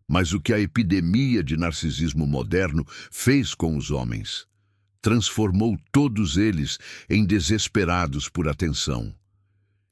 Mas o que a epidemia de narcisismo moderno fez com os homens? Transformou todos eles em desesperados por atenção.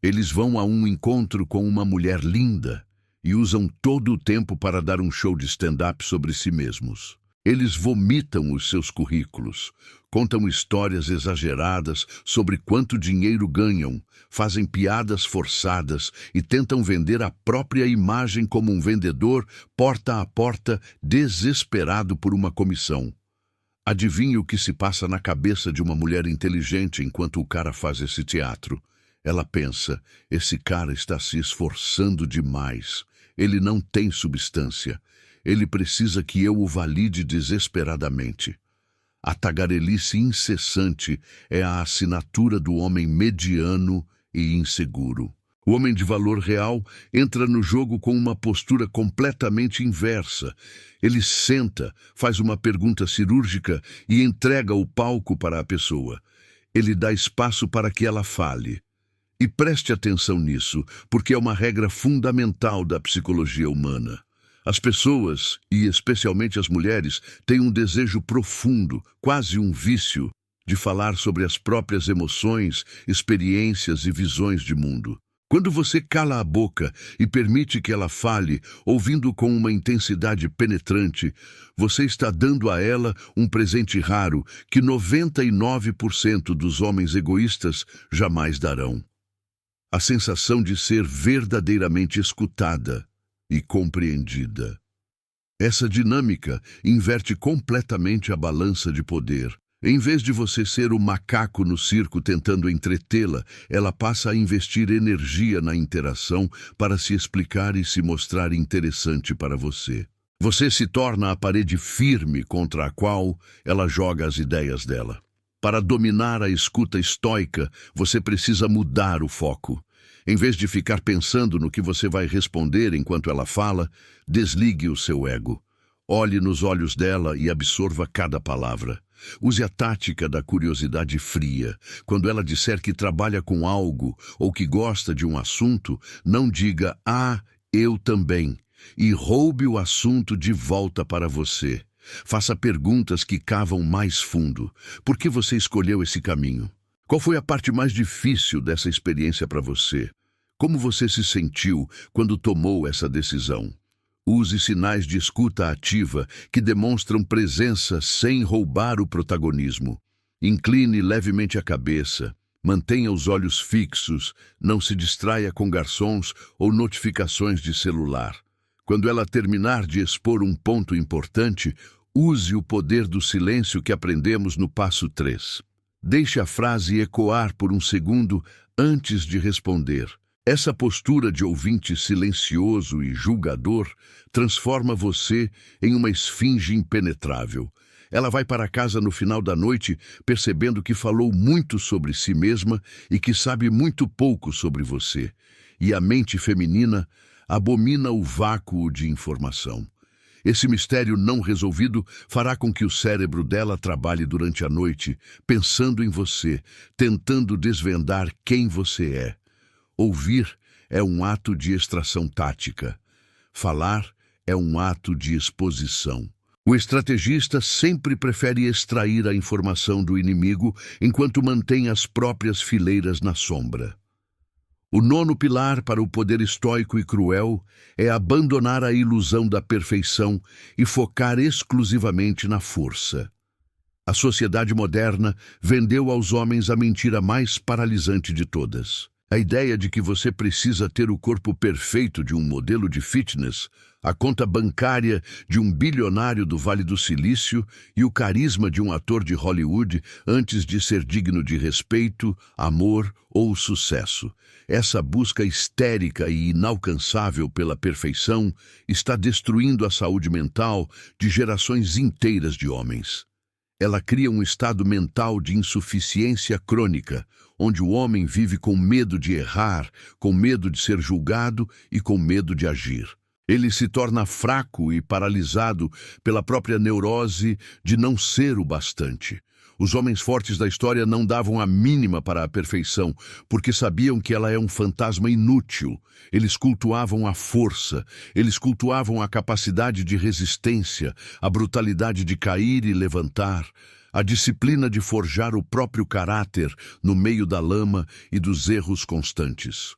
Eles vão a um encontro com uma mulher linda e usam todo o tempo para dar um show de stand-up sobre si mesmos. Eles vomitam os seus currículos, contam histórias exageradas sobre quanto dinheiro ganham, fazem piadas forçadas e tentam vender a própria imagem como um vendedor porta a porta, desesperado por uma comissão. Adivinhe o que se passa na cabeça de uma mulher inteligente enquanto o cara faz esse teatro. Ela pensa, esse cara está se esforçando demais. Ele não tem substância. Ele precisa que eu o valide desesperadamente. A tagarelice incessante é a assinatura do homem mediano e inseguro. O homem de valor real entra no jogo com uma postura completamente inversa. Ele senta, faz uma pergunta cirúrgica e entrega o palco para a pessoa. Ele dá espaço para que ela fale. E preste atenção nisso, porque é uma regra fundamental da psicologia humana. As pessoas, e especialmente as mulheres, têm um desejo profundo, quase um vício, de falar sobre as próprias emoções, experiências e visões de mundo. Quando você cala a boca e permite que ela fale, ouvindo com uma intensidade penetrante, você está dando a ela um presente raro que 99% dos homens egoístas jamais darão. A sensação de ser verdadeiramente escutada e compreendida. Essa dinâmica inverte completamente a balança de poder. Em vez de você ser o macaco no circo tentando entretê-la, ela passa a investir energia na interação para se explicar e se mostrar interessante para você. Você se torna a parede firme contra a qual ela joga as ideias dela. Para dominar a escuta estoica, você precisa mudar o foco. Em vez de ficar pensando no que você vai responder enquanto ela fala, desligue o seu ego. Olhe nos olhos dela e absorva cada palavra. Use a tática da curiosidade fria. Quando ela disser que trabalha com algo ou que gosta de um assunto, não diga "ah, eu também" e roube o assunto de volta para você. Faça perguntas que cavam mais fundo. Por que você escolheu esse caminho? Qual foi a parte mais difícil dessa experiência para você? Como você se sentiu quando tomou essa decisão? Use sinais de escuta ativa que demonstram presença sem roubar o protagonismo. Incline levemente a cabeça. Mantenha os olhos fixos. Não se distraia com garçons ou notificações de celular. Quando ela terminar de expor um ponto importante, use o poder do silêncio que aprendemos no passo 3. Deixe a frase ecoar por um segundo antes de responder. Essa postura de ouvinte silencioso e julgador transforma você em uma esfinge impenetrável. Ela vai para casa no final da noite percebendo que falou muito sobre si mesma e que sabe muito pouco sobre você. E a mente feminina abomina o vácuo de informação. Esse mistério não resolvido fará com que o cérebro dela trabalhe durante a noite, pensando em você, tentando desvendar quem você é. Ouvir é um ato de extração tática. Falar é um ato de exposição. O estrategista sempre prefere extrair a informação do inimigo enquanto mantém as próprias fileiras na sombra. O 9º pilar para o poder estoico e cruel é abandonar a ilusão da perfeição e focar exclusivamente na força. A sociedade moderna vendeu aos homens a mentira mais paralisante de todas. A ideia de que você precisa ter o corpo perfeito de um modelo de fitness, a conta bancária de um bilionário do Vale do Silício e o carisma de um ator de Hollywood antes de ser digno de respeito, amor ou sucesso. Essa busca histérica e inalcançável pela perfeição está destruindo a saúde mental de gerações inteiras de homens. Ela cria um estado mental de insuficiência crônica, onde o homem vive com medo de errar, com medo de ser julgado e com medo de agir. Ele se torna fraco e paralisado pela própria neurose de não ser o bastante. Os homens fortes da história não davam a mínima para a perfeição, porque sabiam que ela é um fantasma inútil. Eles cultuavam a força, eles cultuavam a capacidade de resistência, a brutalidade de cair e levantar, a disciplina de forjar o próprio caráter no meio da lama e dos erros constantes.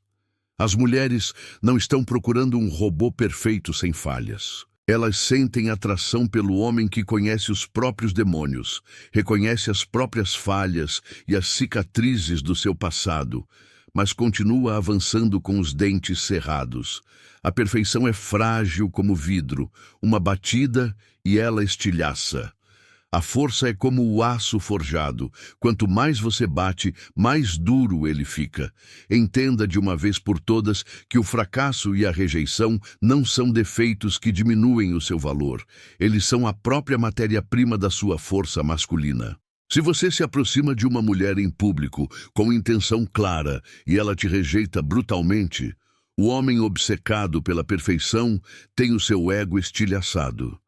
As mulheres não estão procurando um robô perfeito sem falhas. Elas sentem atração pelo homem que conhece os próprios demônios, reconhece as próprias falhas e as cicatrizes do seu passado, mas continua avançando com os dentes cerrados. A perfeição é frágil como vidro, uma batida e ela estilhaça. A força é como o aço forjado. Quanto mais você bate, mais duro ele fica. Entenda de uma vez por todas que o fracasso e a rejeição não são defeitos que diminuem o seu valor. Eles são a própria matéria-prima da sua força masculina. Se você se aproxima de uma mulher em público com intenção clara e ela te rejeita brutalmente, o homem obcecado pela perfeição tem o seu ego estilhaçado.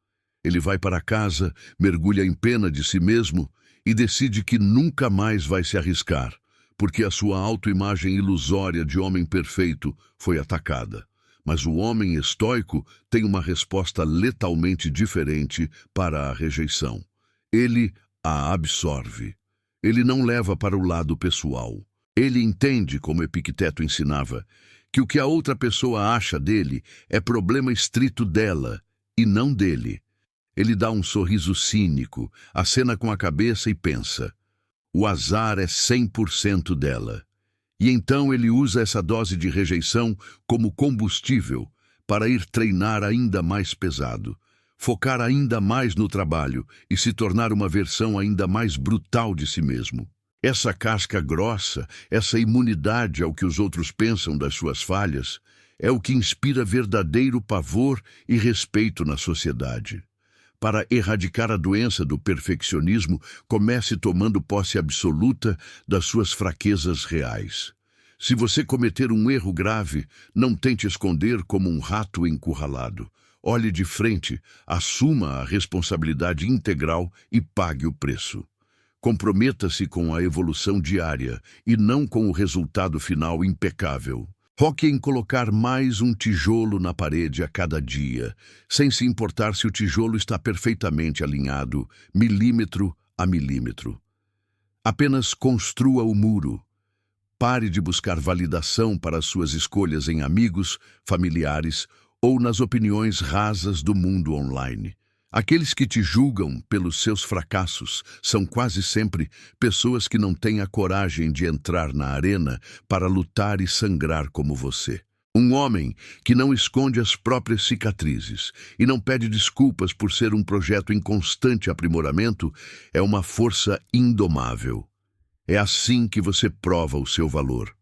Ele vai para casa, mergulha em pena de si mesmo e decide que nunca mais vai se arriscar, porque a sua autoimagem ilusória de homem perfeito foi atacada. Mas o homem estoico tem uma resposta letalmente diferente para a rejeição. Ele a absorve. Ele não leva para o lado pessoal. Ele entende, como Epicteto ensinava, que o que a outra pessoa acha dele é problema estrito dela e não dele. Ele dá um sorriso cínico, acena com a cabeça e pensa: o azar é 100% dela. E então ele usa essa dose de rejeição como combustível para ir treinar ainda mais pesado, focar ainda mais no trabalho e se tornar uma versão ainda mais brutal de si mesmo. Essa casca grossa, essa imunidade ao que os outros pensam das suas falhas, é o que inspira verdadeiro pavor e respeito na sociedade. Para erradicar a doença do perfeccionismo, comece tomando posse absoluta das suas fraquezas reais. Se você cometer um erro grave, não tente esconder como um rato encurralado. Olhe de frente, assuma a responsabilidade integral e pague o preço. Comprometa-se com a evolução diária e não com o resultado final impecável. Foque em colocar mais um tijolo na parede a cada dia, sem se importar se o tijolo está perfeitamente alinhado, milímetro a milímetro. Apenas construa o muro. Pare de buscar validação para suas escolhas em amigos, familiares ou nas opiniões rasas do mundo online. Aqueles que te julgam pelos seus fracassos são quase sempre pessoas que não têm a coragem de entrar na arena para lutar e sangrar como você. Um homem que não esconde as próprias cicatrizes e não pede desculpas por ser um projeto em constante aprimoramento é uma força indomável. É assim que você prova o seu valor.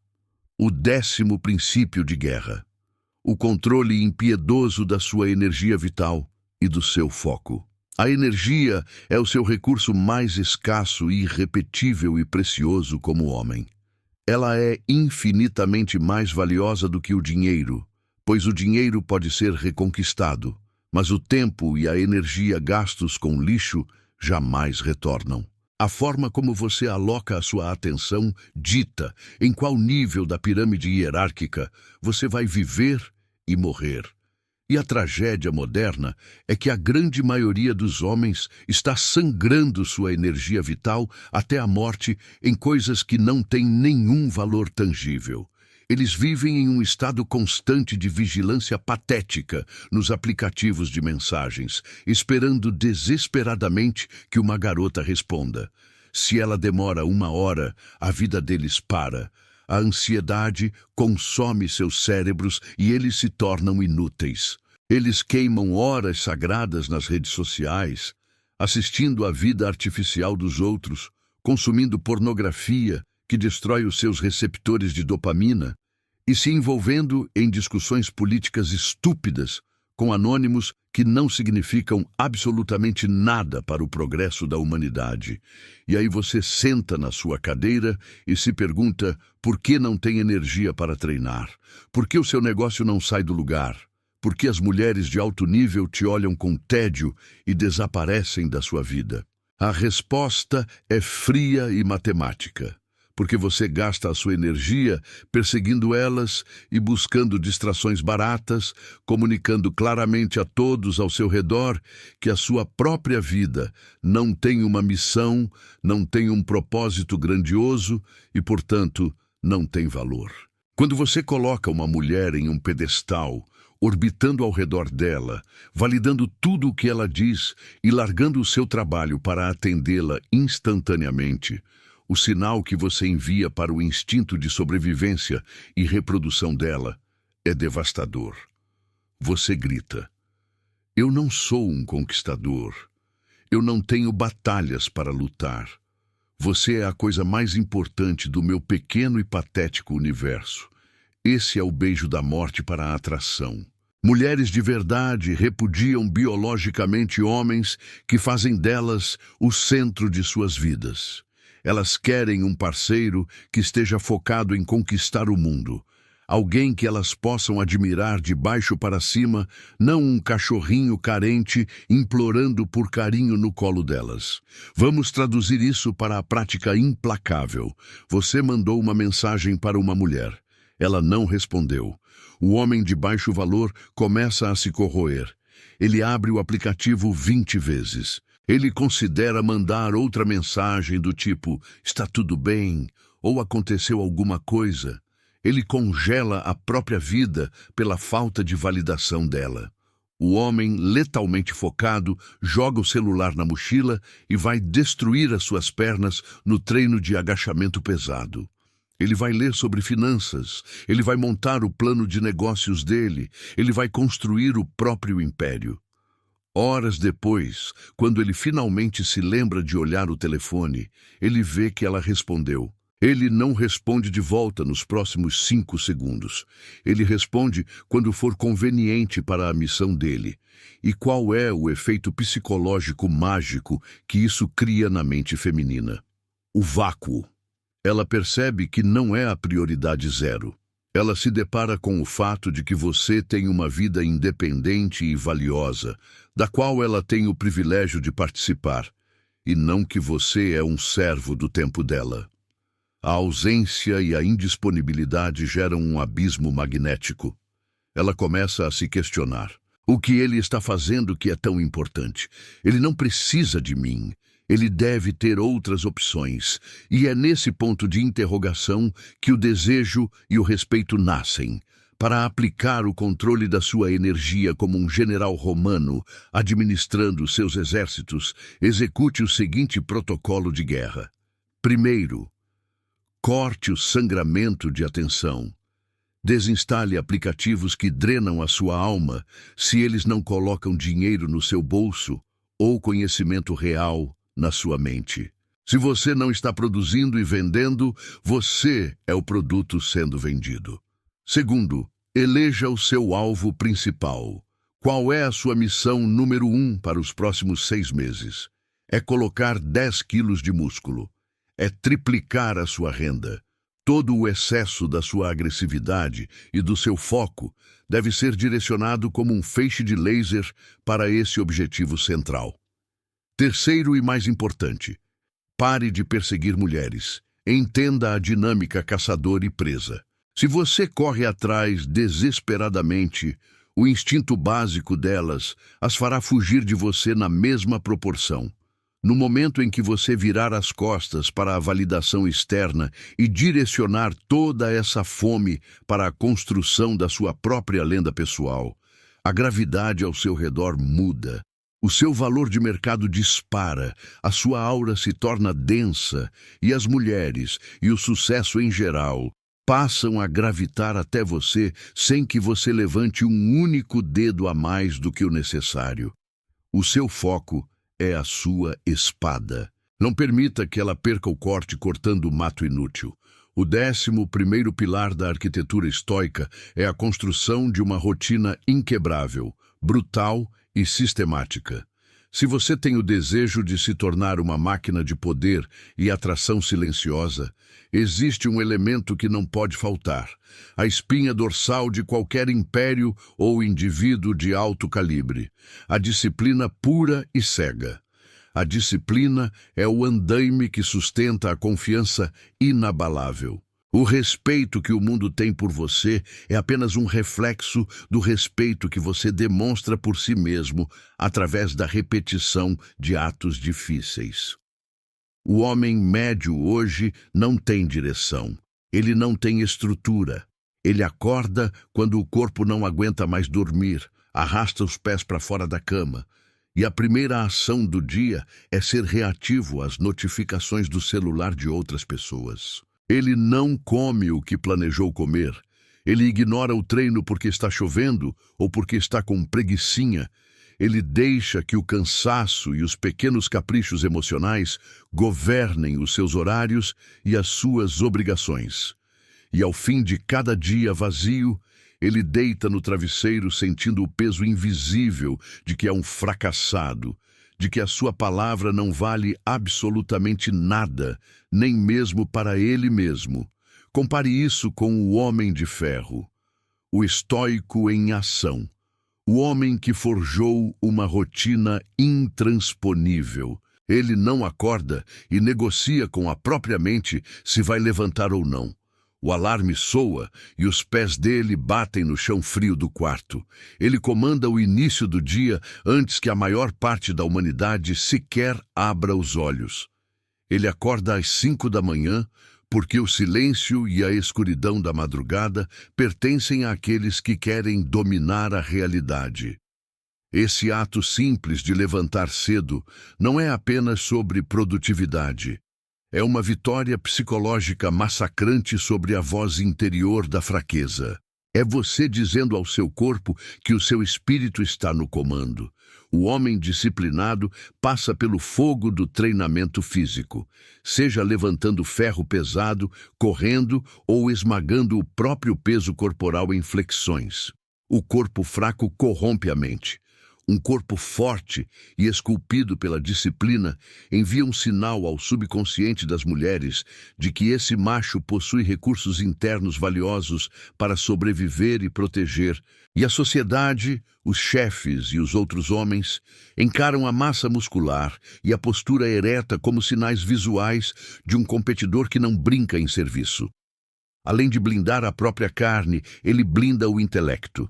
O 10º princípio de guerra: o controle impiedoso da sua energia vital e do seu foco. A energia é o seu recurso mais escasso e irrepetível e precioso como homem. Ela é infinitamente mais valiosa do que o dinheiro, pois o dinheiro pode ser reconquistado, mas o tempo e a energia gastos com lixo jamais retornam. A forma como você aloca a sua atenção dita em qual nível da pirâmide hierárquica você vai viver e morrer. E a tragédia moderna é que a grande maioria dos homens está sangrando sua energia vital até a morte em coisas que não têm nenhum valor tangível. Eles vivem em um estado constante de vigilância patética nos aplicativos de mensagens, esperando desesperadamente que uma garota responda. Se ela demora 1 hora, a vida deles para. A ansiedade consome seus cérebros e eles se tornam inúteis. Eles queimam horas sagradas nas redes sociais, assistindo à vida artificial dos outros, consumindo pornografia que destrói os seus receptores de dopamina e se envolvendo em discussões políticas estúpidas com anônimos que não significam absolutamente nada para o progresso da humanidade. E aí você senta na sua cadeira e se pergunta por que não tem energia para treinar, por que o seu negócio não sai do lugar, por que as mulheres de alto nível te olham com tédio e desaparecem da sua vida. A resposta é fria e matemática, porque você gasta a sua energia perseguindo elas e buscando distrações baratas, comunicando claramente a todos ao seu redor que a sua própria vida não tem uma missão, não tem um propósito grandioso e, portanto, não tem valor. Quando você coloca uma mulher em um pedestal, orbitando ao redor dela, validando tudo o que ela diz e largando o seu trabalho para atendê-la instantaneamente, o sinal que você envia para o instinto de sobrevivência e reprodução dela é devastador. Você grita: eu não sou um conquistador. Eu não tenho batalhas para lutar. Você é a coisa mais importante do meu pequeno e patético universo. Esse é o beijo da morte para a atração. Mulheres de verdade repudiam biologicamente homens que fazem delas o centro de suas vidas. Elas querem um parceiro que esteja focado em conquistar o mundo. Alguém que elas possam admirar de baixo para cima, não um cachorrinho carente implorando por carinho no colo delas. Vamos traduzir isso para a prática implacável. Você mandou uma mensagem para uma mulher. Ela não respondeu. O homem de baixo valor começa a se corroer. Ele abre o aplicativo 20 vezes. Ele considera mandar outra mensagem do tipo, está tudo bem, ou aconteceu alguma coisa. Ele congela a própria vida pela falta de validação dela. O homem, letalmente focado, joga o celular na mochila e vai destruir as suas pernas no treino de agachamento pesado. Ele vai ler sobre finanças, ele vai montar o plano de negócios dele, ele vai construir o próprio império. Horas depois, quando ele finalmente se lembra de olhar o telefone, ele vê que ela respondeu. Ele não responde de volta nos próximos 5 segundos. Ele responde quando for conveniente para a missão dele. E qual é o efeito psicológico mágico que isso cria na mente feminina? O vácuo. Ela percebe que não é a prioridade zero. Ela se depara com o fato de que você tem uma vida independente e valiosa, da qual ela tem o privilégio de participar, e não que você é um servo do tempo dela. A ausência e a indisponibilidade geram um abismo magnético. Ela começa a se questionar. O que ele está fazendo que é tão importante? Ele não precisa de mim. Ele deve ter outras opções. E é nesse ponto de interrogação que o desejo e o respeito nascem. Para aplicar o controle da sua energia como um general romano, administrando seus exércitos, execute o seguinte protocolo de guerra. Primeiro, corte o sangramento de atenção. Desinstale aplicativos que drenam a sua alma se eles não colocam dinheiro no seu bolso ou conhecimento real na sua mente. Se você não está produzindo e vendendo, você é o produto sendo vendido. Segundo, eleja o seu alvo principal. Qual é a sua missão número 1 para os próximos 6 meses? É colocar 10 quilos de músculo. É triplicar a sua renda. Todo o excesso da sua agressividade e do seu foco deve ser direcionado como um feixe de laser para esse objetivo central. Terceiro e mais importante, pare de perseguir mulheres. Entenda a dinâmica caçador e presa. Se você corre atrás desesperadamente, o instinto básico delas as fará fugir de você na mesma proporção. No momento em que você virar as costas para a validação externa e direcionar toda essa fome para a construção da sua própria lenda pessoal, a gravidade ao seu redor muda. O seu valor de mercado dispara, a sua aura se torna densa e as mulheres, e o sucesso em geral, passam a gravitar até você sem que você levante um único dedo a mais do que o necessário. O seu foco é a sua espada. Não permita que ela perca o corte cortando o mato inútil. O 11º pilar da arquitetura estoica é a construção de uma rotina inquebrável. brutal e sistemática. Se você tem o desejo de se tornar uma máquina de poder e atração silenciosa, existe um elemento que não pode faltar: a espinha dorsal de qualquer império ou indivíduo de alto calibre, a disciplina pura e cega. A disciplina é o andaime que sustenta a confiança inabalável. O respeito que o mundo tem por você é apenas um reflexo do respeito que você demonstra por si mesmo através da repetição de atos difíceis. O homem médio hoje não tem direção. Ele não tem estrutura. Ele acorda quando o corpo não aguenta mais dormir, arrasta os pés para fora da cama. E a primeira ação do dia é ser reativo às notificações do celular de outras pessoas. Ele não come o que planejou comer. Ele ignora o treino porque está chovendo ou porque está com preguicinha. Ele deixa que o cansaço e os pequenos caprichos emocionais governem os seus horários e as suas obrigações. E ao fim de cada dia vazio, ele deita no travesseiro sentindo o peso invisível de que é um fracassado, de que a sua palavra não vale absolutamente nada, nem mesmo para ele mesmo. Compare isso com o homem de ferro, o estoico em ação, o homem que forjou uma rotina intransponível. Ele não acorda e negocia com a própria mente se vai levantar ou não. O alarme soa e os pés dele batem no chão frio do quarto. Ele comanda o início do dia antes que a maior parte da humanidade sequer abra os olhos. Ele acorda às 5 da manhã, porque o silêncio e a escuridão da madrugada pertencem àqueles que querem dominar a realidade. Esse ato simples de levantar cedo não é apenas sobre produtividade. É uma vitória psicológica massacrante sobre a voz interior da fraqueza. É você dizendo ao seu corpo que o seu espírito está no comando. O homem disciplinado passa pelo fogo do treinamento físico, seja levantando ferro pesado, correndo ou esmagando o próprio peso corporal em flexões. O corpo fraco corrompe a mente. Um corpo forte e esculpido pela disciplina envia um sinal ao subconsciente das mulheres de que esse macho possui recursos internos valiosos para sobreviver e proteger, e a sociedade, os chefes e os outros homens encaram a massa muscular e a postura ereta como sinais visuais de um competidor que não brinca em serviço. Além de blindar a própria carne, ele blinda o intelecto.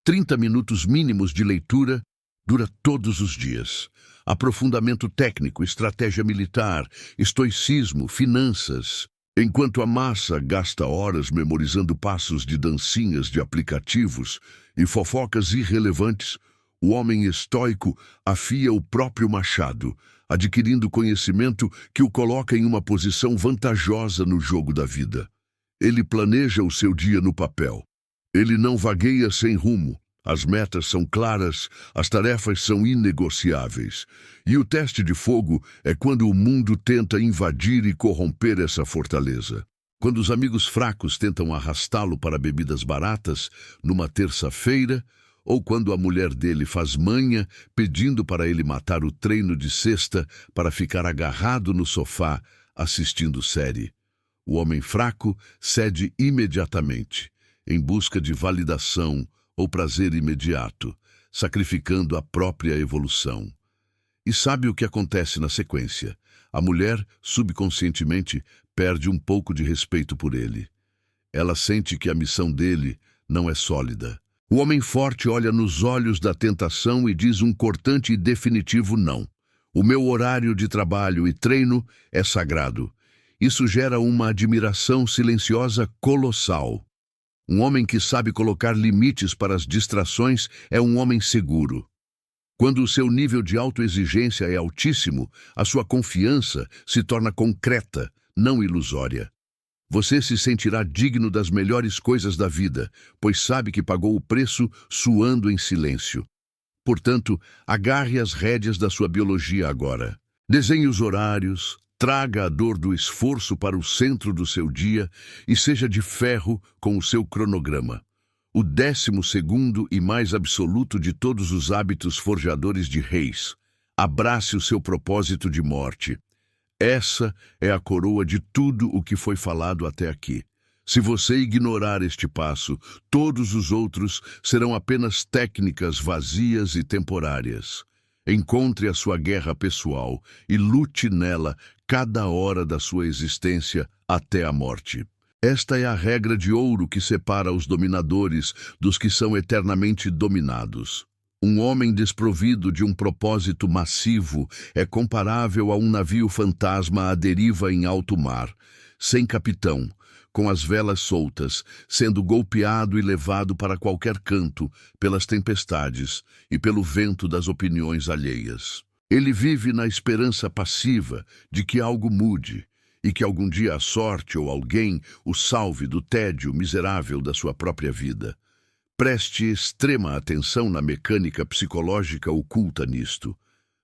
30 minutos mínimos de leitura dura todos os dias. Aprofundamento técnico, estratégia militar, estoicismo, finanças. Enquanto a massa gasta horas memorizando passos de dancinhas de aplicativos e fofocas irrelevantes, o homem estoico afia o próprio machado, adquirindo conhecimento que o coloca em uma posição vantajosa no jogo da vida. Ele planeja o seu dia no papel. Ele não vagueia sem rumo. As metas são claras, as tarefas são inegociáveis. E o teste de fogo é quando o mundo tenta invadir e corromper essa fortaleza. Quando os amigos fracos tentam arrastá-lo para bebidas baratas numa terça-feira, ou quando a mulher dele faz manha pedindo para ele matar o treino de sexta para ficar agarrado no sofá assistindo série. O homem fraco cede imediatamente, em busca de validação ou prazer imediato, sacrificando a própria evolução. E sabe o que acontece na sequência? A mulher, subconscientemente, perde um pouco de respeito por ele. Ela sente que a missão dele não é sólida. O homem forte olha nos olhos da tentação e diz um cortante e definitivo não. O meu horário de trabalho e treino é sagrado. Isso gera uma admiração silenciosa colossal. Um homem que sabe colocar limites para as distrações é um homem seguro. Quando o seu nível de autoexigência é altíssimo, a sua confiança se torna concreta, não ilusória. Você se sentirá digno das melhores coisas da vida, pois sabe que pagou o preço suando em silêncio. Portanto, agarre as rédeas da sua biologia agora. Desenhe os horários, traga a dor do esforço para o centro do seu dia e seja de ferro com o seu cronograma. O 12º e mais absoluto de todos os hábitos forjadores de reis. Abrace o seu propósito de morte. Essa é a coroa de tudo o que foi falado até aqui. Se você ignorar este passo, todos os outros serão apenas técnicas vazias e temporárias. Encontre a sua guerra pessoal e lute nela cada hora da sua existência até a morte. Esta é a regra de ouro que separa os dominadores dos que são eternamente dominados. Um homem desprovido de um propósito massivo é comparável a um navio fantasma à deriva em alto mar, sem capitão, com as velas soltas, sendo golpeado e levado para qualquer canto pelas tempestades e pelo vento das opiniões alheias. Ele vive na esperança passiva de que algo mude e que algum dia a sorte ou alguém o salve do tédio miserável da sua própria vida. Preste extrema atenção na mecânica psicológica oculta nisto.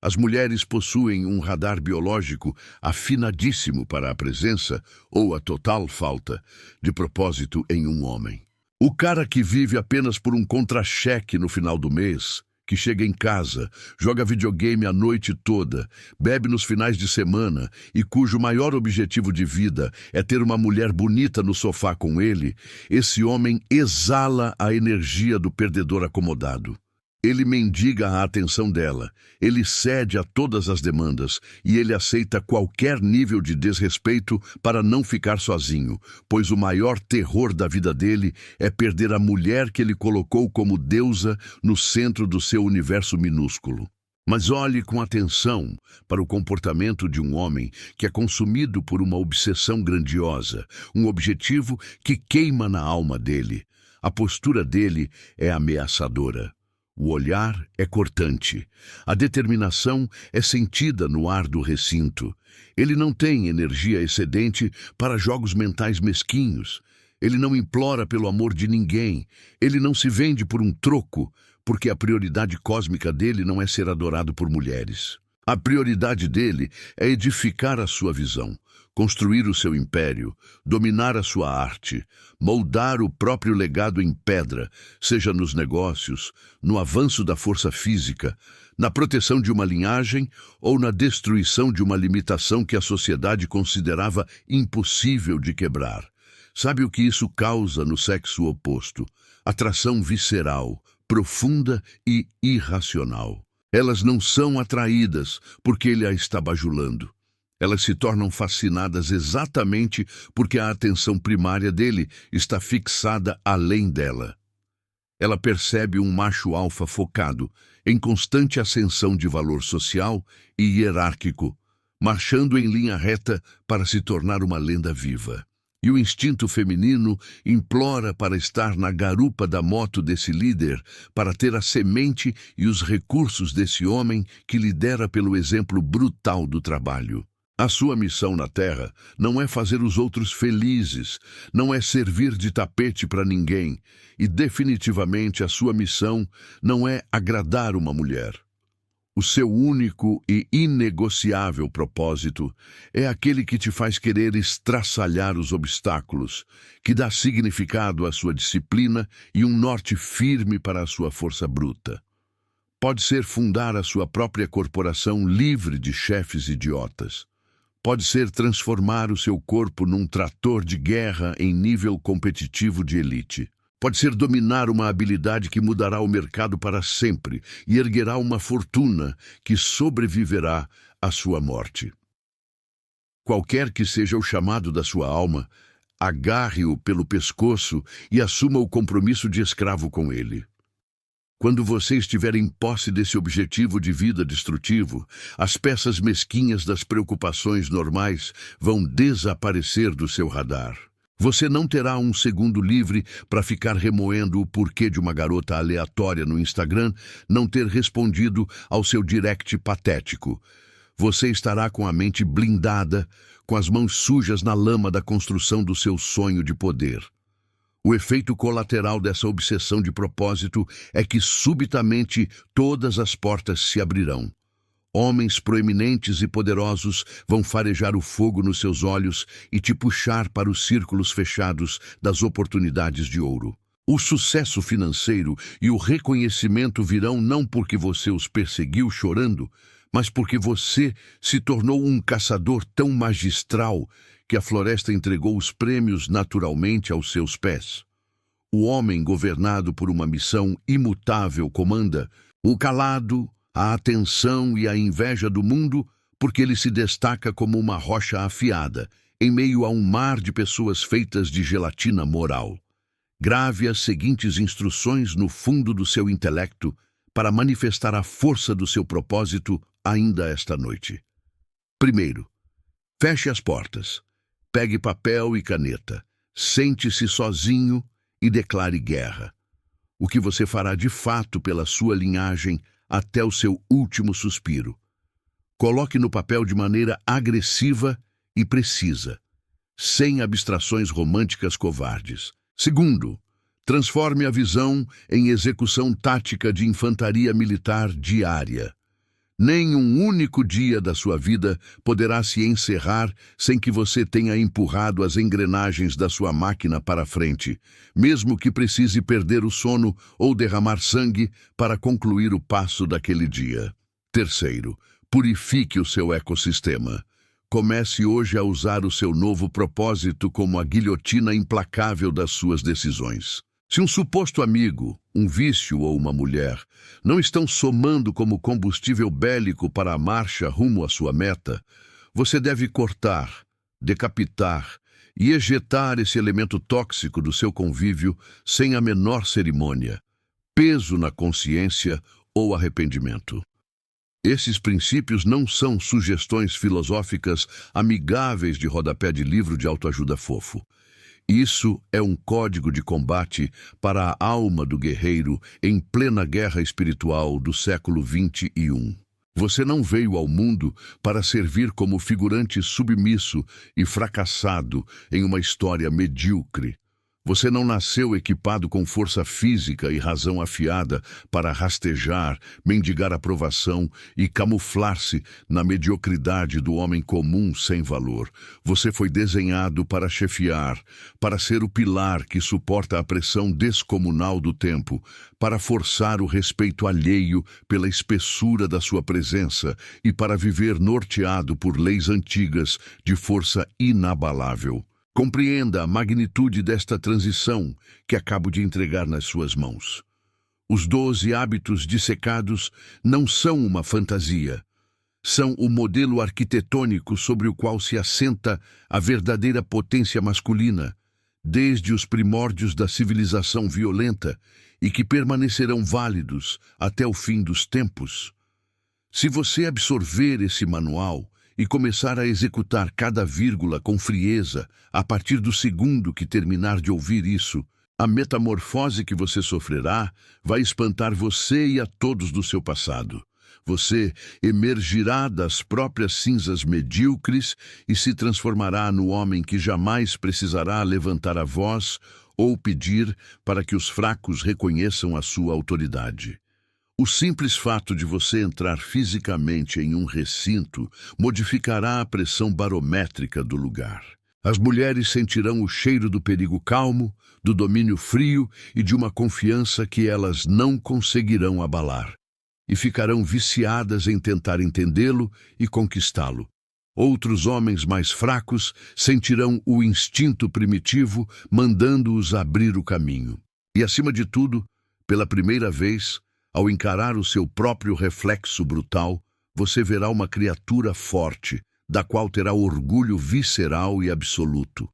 As mulheres possuem um radar biológico afinadíssimo para a presença ou a total falta de propósito em um homem. O cara que vive apenas por um contra-cheque no final do mês, que chega em casa, joga videogame a noite toda, bebe nos finais de semana e cujo maior objetivo de vida é ter uma mulher bonita no sofá com ele, esse homem exala a energia do perdedor acomodado. Ele mendiga a atenção dela, ele cede a todas as demandas e ele aceita qualquer nível de desrespeito para não ficar sozinho, pois o maior terror da vida dele é perder a mulher que ele colocou como deusa no centro do seu universo minúsculo. Mas olhe com atenção para o comportamento de um homem que é consumido por uma obsessão grandiosa, um objetivo que queima na alma dele. A postura dele é ameaçadora. O olhar é cortante. A determinação é sentida no ar do recinto. Ele não tem energia excedente para jogos mentais mesquinhos. Ele não implora pelo amor de ninguém. Ele não se vende por um troco, porque a prioridade cósmica dele não é ser adorado por mulheres. A prioridade dele é edificar a sua visão, construir o seu império, dominar a sua arte, moldar o próprio legado em pedra, seja nos negócios, no avanço da força física, na proteção de uma linhagem ou na destruição de uma limitação que a sociedade considerava impossível de quebrar. Sabe o que isso causa no sexo oposto? Atração visceral, profunda e irracional. Elas não são atraídas porque ele a está bajulando. Elas se tornam fascinadas exatamente porque a atenção primária dele está fixada além dela. Ela percebe um macho alfa focado, em constante ascensão de valor social e hierárquico, marchando em linha reta para se tornar uma lenda viva. E o instinto feminino implora para estar na garupa da moto desse líder, para ter a semente e os recursos desse homem que lidera pelo exemplo brutal do trabalho. A sua missão na Terra não é fazer os outros felizes, não é servir de tapete para ninguém, e definitivamente a sua missão não é agradar uma mulher. O seu único e inegociável propósito é aquele que te faz querer estraçalhar os obstáculos, que dá significado à sua disciplina e um norte firme para a sua força bruta. Pode ser fundar a sua própria corporação livre de chefes idiotas. Pode ser transformar o seu corpo num trator de guerra em nível competitivo de elite. Pode ser dominar uma habilidade que mudará o mercado para sempre e erguerá uma fortuna que sobreviverá à sua morte. Qualquer que seja o chamado da sua alma, agarre-o pelo pescoço e assuma o compromisso de escravo com ele. Quando você estiver em posse desse objetivo de vida destrutivo, as peças mesquinhas das preocupações normais vão desaparecer do seu radar. Você não terá um segundo livre para ficar remoendo o porquê de uma garota aleatória no Instagram não ter respondido ao seu direct patético. Você estará com a mente blindada, com as mãos sujas na lama da construção do seu sonho de poder. O efeito colateral dessa obsessão de propósito é que subitamente todas as portas se abrirão. Homens proeminentes e poderosos vão farejar o fogo nos seus olhos e te puxar para os círculos fechados das oportunidades de ouro. O sucesso financeiro e o reconhecimento virão não porque você os perseguiu chorando, mas porque você se tornou um caçador tão magistral que a floresta entregou os prêmios naturalmente aos seus pés. O homem governado por uma missão imutável comanda o calado, a atenção e a inveja do mundo, porque ele se destaca como uma rocha afiada, em meio a um mar de pessoas feitas de gelatina moral. Grave as seguintes instruções no fundo do seu intelecto para manifestar a força do seu propósito ainda esta noite. Primeiro, feche as portas, pegue papel e caneta, sente-se sozinho e declare guerra. O que você fará de fato pela sua linhagem até o seu último suspiro. Coloque no papel de maneira agressiva e precisa, sem abstrações românticas covardes. Segundo, transforme a visão em execução tática de infantaria militar diária. Nem um único dia da sua vida poderá se encerrar sem que você tenha empurrado as engrenagens da sua máquina para frente, mesmo que precise perder o sono ou derramar sangue para concluir o passo daquele dia. Terceiro, purifique o seu ecossistema. Comece hoje a usar o seu novo propósito como a guilhotina implacável das suas decisões. Se um suposto amigo, um vício ou uma mulher não estão somando como combustível bélico para a marcha rumo à sua meta, você deve cortar, decapitar e ejetar esse elemento tóxico do seu convívio sem a menor cerimônia, peso na consciência ou arrependimento. Esses princípios não são sugestões filosóficas amigáveis de rodapé de livro de autoajuda fofo. Isso é um código de combate para a alma do guerreiro em plena guerra espiritual do século XXI. Você não veio ao mundo para servir como figurante submisso e fracassado em uma história medíocre. Você não nasceu equipado com força física e razão afiada para rastejar, mendigar aprovação e camuflar-se na mediocridade do homem comum sem valor. Você foi desenhado para chefiar, para ser o pilar que suporta a pressão descomunal do tempo, para forçar o respeito alheio pela espessura da sua presença e para viver norteado por leis antigas de força inabalável. Compreenda a magnitude desta transição que acabo de entregar nas suas mãos. Os 12 hábitos dissecados não são uma fantasia. São o modelo arquitetônico sobre o qual se assenta a verdadeira potência masculina, desde os primórdios da civilização violenta e que permanecerão válidos até o fim dos tempos. Se você absorver esse manual e começar a executar cada vírgula com frieza, a partir do segundo que terminar de ouvir isso, a metamorfose que você sofrerá vai espantar você e a todos do seu passado. Você emergirá das próprias cinzas medíocres e se transformará no homem que jamais precisará levantar a voz ou pedir para que os fracos reconheçam a sua autoridade. O simples fato de você entrar fisicamente em um recinto modificará a pressão barométrica do lugar. As mulheres sentirão o cheiro do perigo calmo, do domínio frio e de uma confiança que elas não conseguirão abalar, e ficarão viciadas em tentar entendê-lo e conquistá-lo. Outros homens mais fracos sentirão o instinto primitivo mandando-os abrir o caminho. E, acima de tudo, pela primeira vez, ao encarar o seu próprio reflexo brutal, você verá uma criatura forte, da qual terá orgulho visceral e absoluto.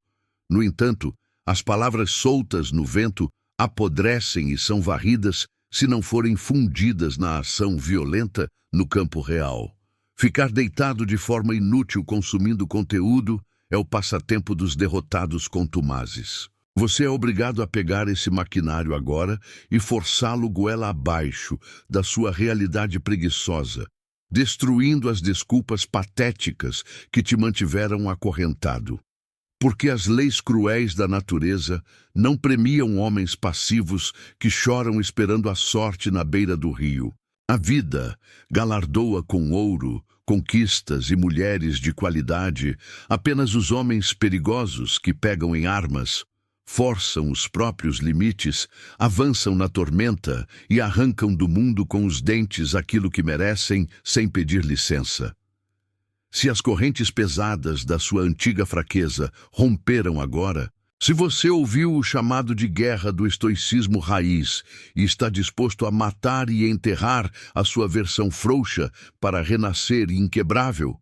No entanto, as palavras soltas no vento apodrecem e são varridas se não forem fundidas na ação violenta no campo real. Ficar deitado de forma inútil consumindo conteúdo é o passatempo dos derrotados contumazes. Você é obrigado a pegar esse maquinário agora e forçá-lo goela abaixo da sua realidade preguiçosa, destruindo as desculpas patéticas que te mantiveram acorrentado. Porque as leis cruéis da natureza não premiam homens passivos que choram esperando a sorte na beira do rio. A vida galardoa com ouro, conquistas e mulheres de qualidade apenas os homens perigosos que pegam em armas, forçam os próprios limites, avançam na tormenta e arrancam do mundo com os dentes aquilo que merecem sem pedir licença. Se as correntes pesadas da sua antiga fraqueza romperam agora, se você ouviu o chamado de guerra do estoicismo raiz e está disposto a matar e enterrar a sua versão frouxa para renascer inquebrável,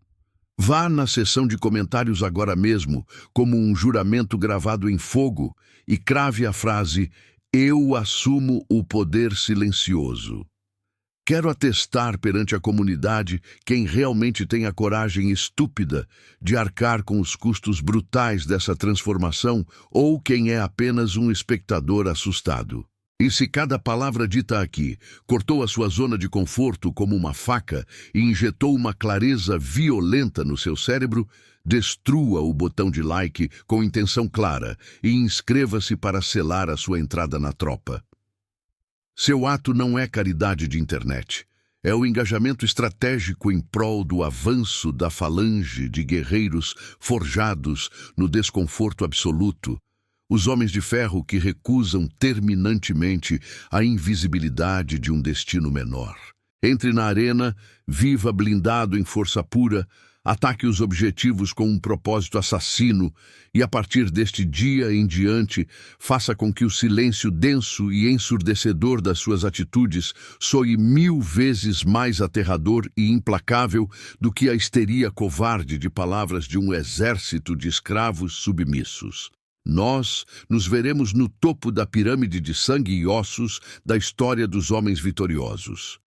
vá na seção de comentários agora mesmo, como um juramento gravado em fogo, e crave a frase: "Eu assumo o poder silencioso". Quero atestar perante a comunidade quem realmente tem a coragem estúpida de arcar com os custos brutais dessa transformação ou quem é apenas um espectador assustado. E se cada palavra dita aqui cortou a sua zona de conforto como uma faca e injetou uma clareza violenta no seu cérebro, destrua o botão de like com intenção clara e inscreva-se para selar a sua entrada na tropa. Seu ato não é caridade de internet. É o engajamento estratégico em prol do avanço da falange de guerreiros forjados no desconforto absoluto, os homens de ferro que recusam terminantemente a invisibilidade de um destino menor. Entre na arena, viva blindado em força pura, ataque os objetivos com um propósito assassino e, a partir deste dia em diante, faça com que o silêncio denso e ensurdecedor das suas atitudes soe 1000 vezes mais aterrador e implacável do que a histeria covarde de palavras de um exército de escravos submissos. Nós nos veremos no topo da pirâmide de sangue e ossos da história dos homens vitoriosos.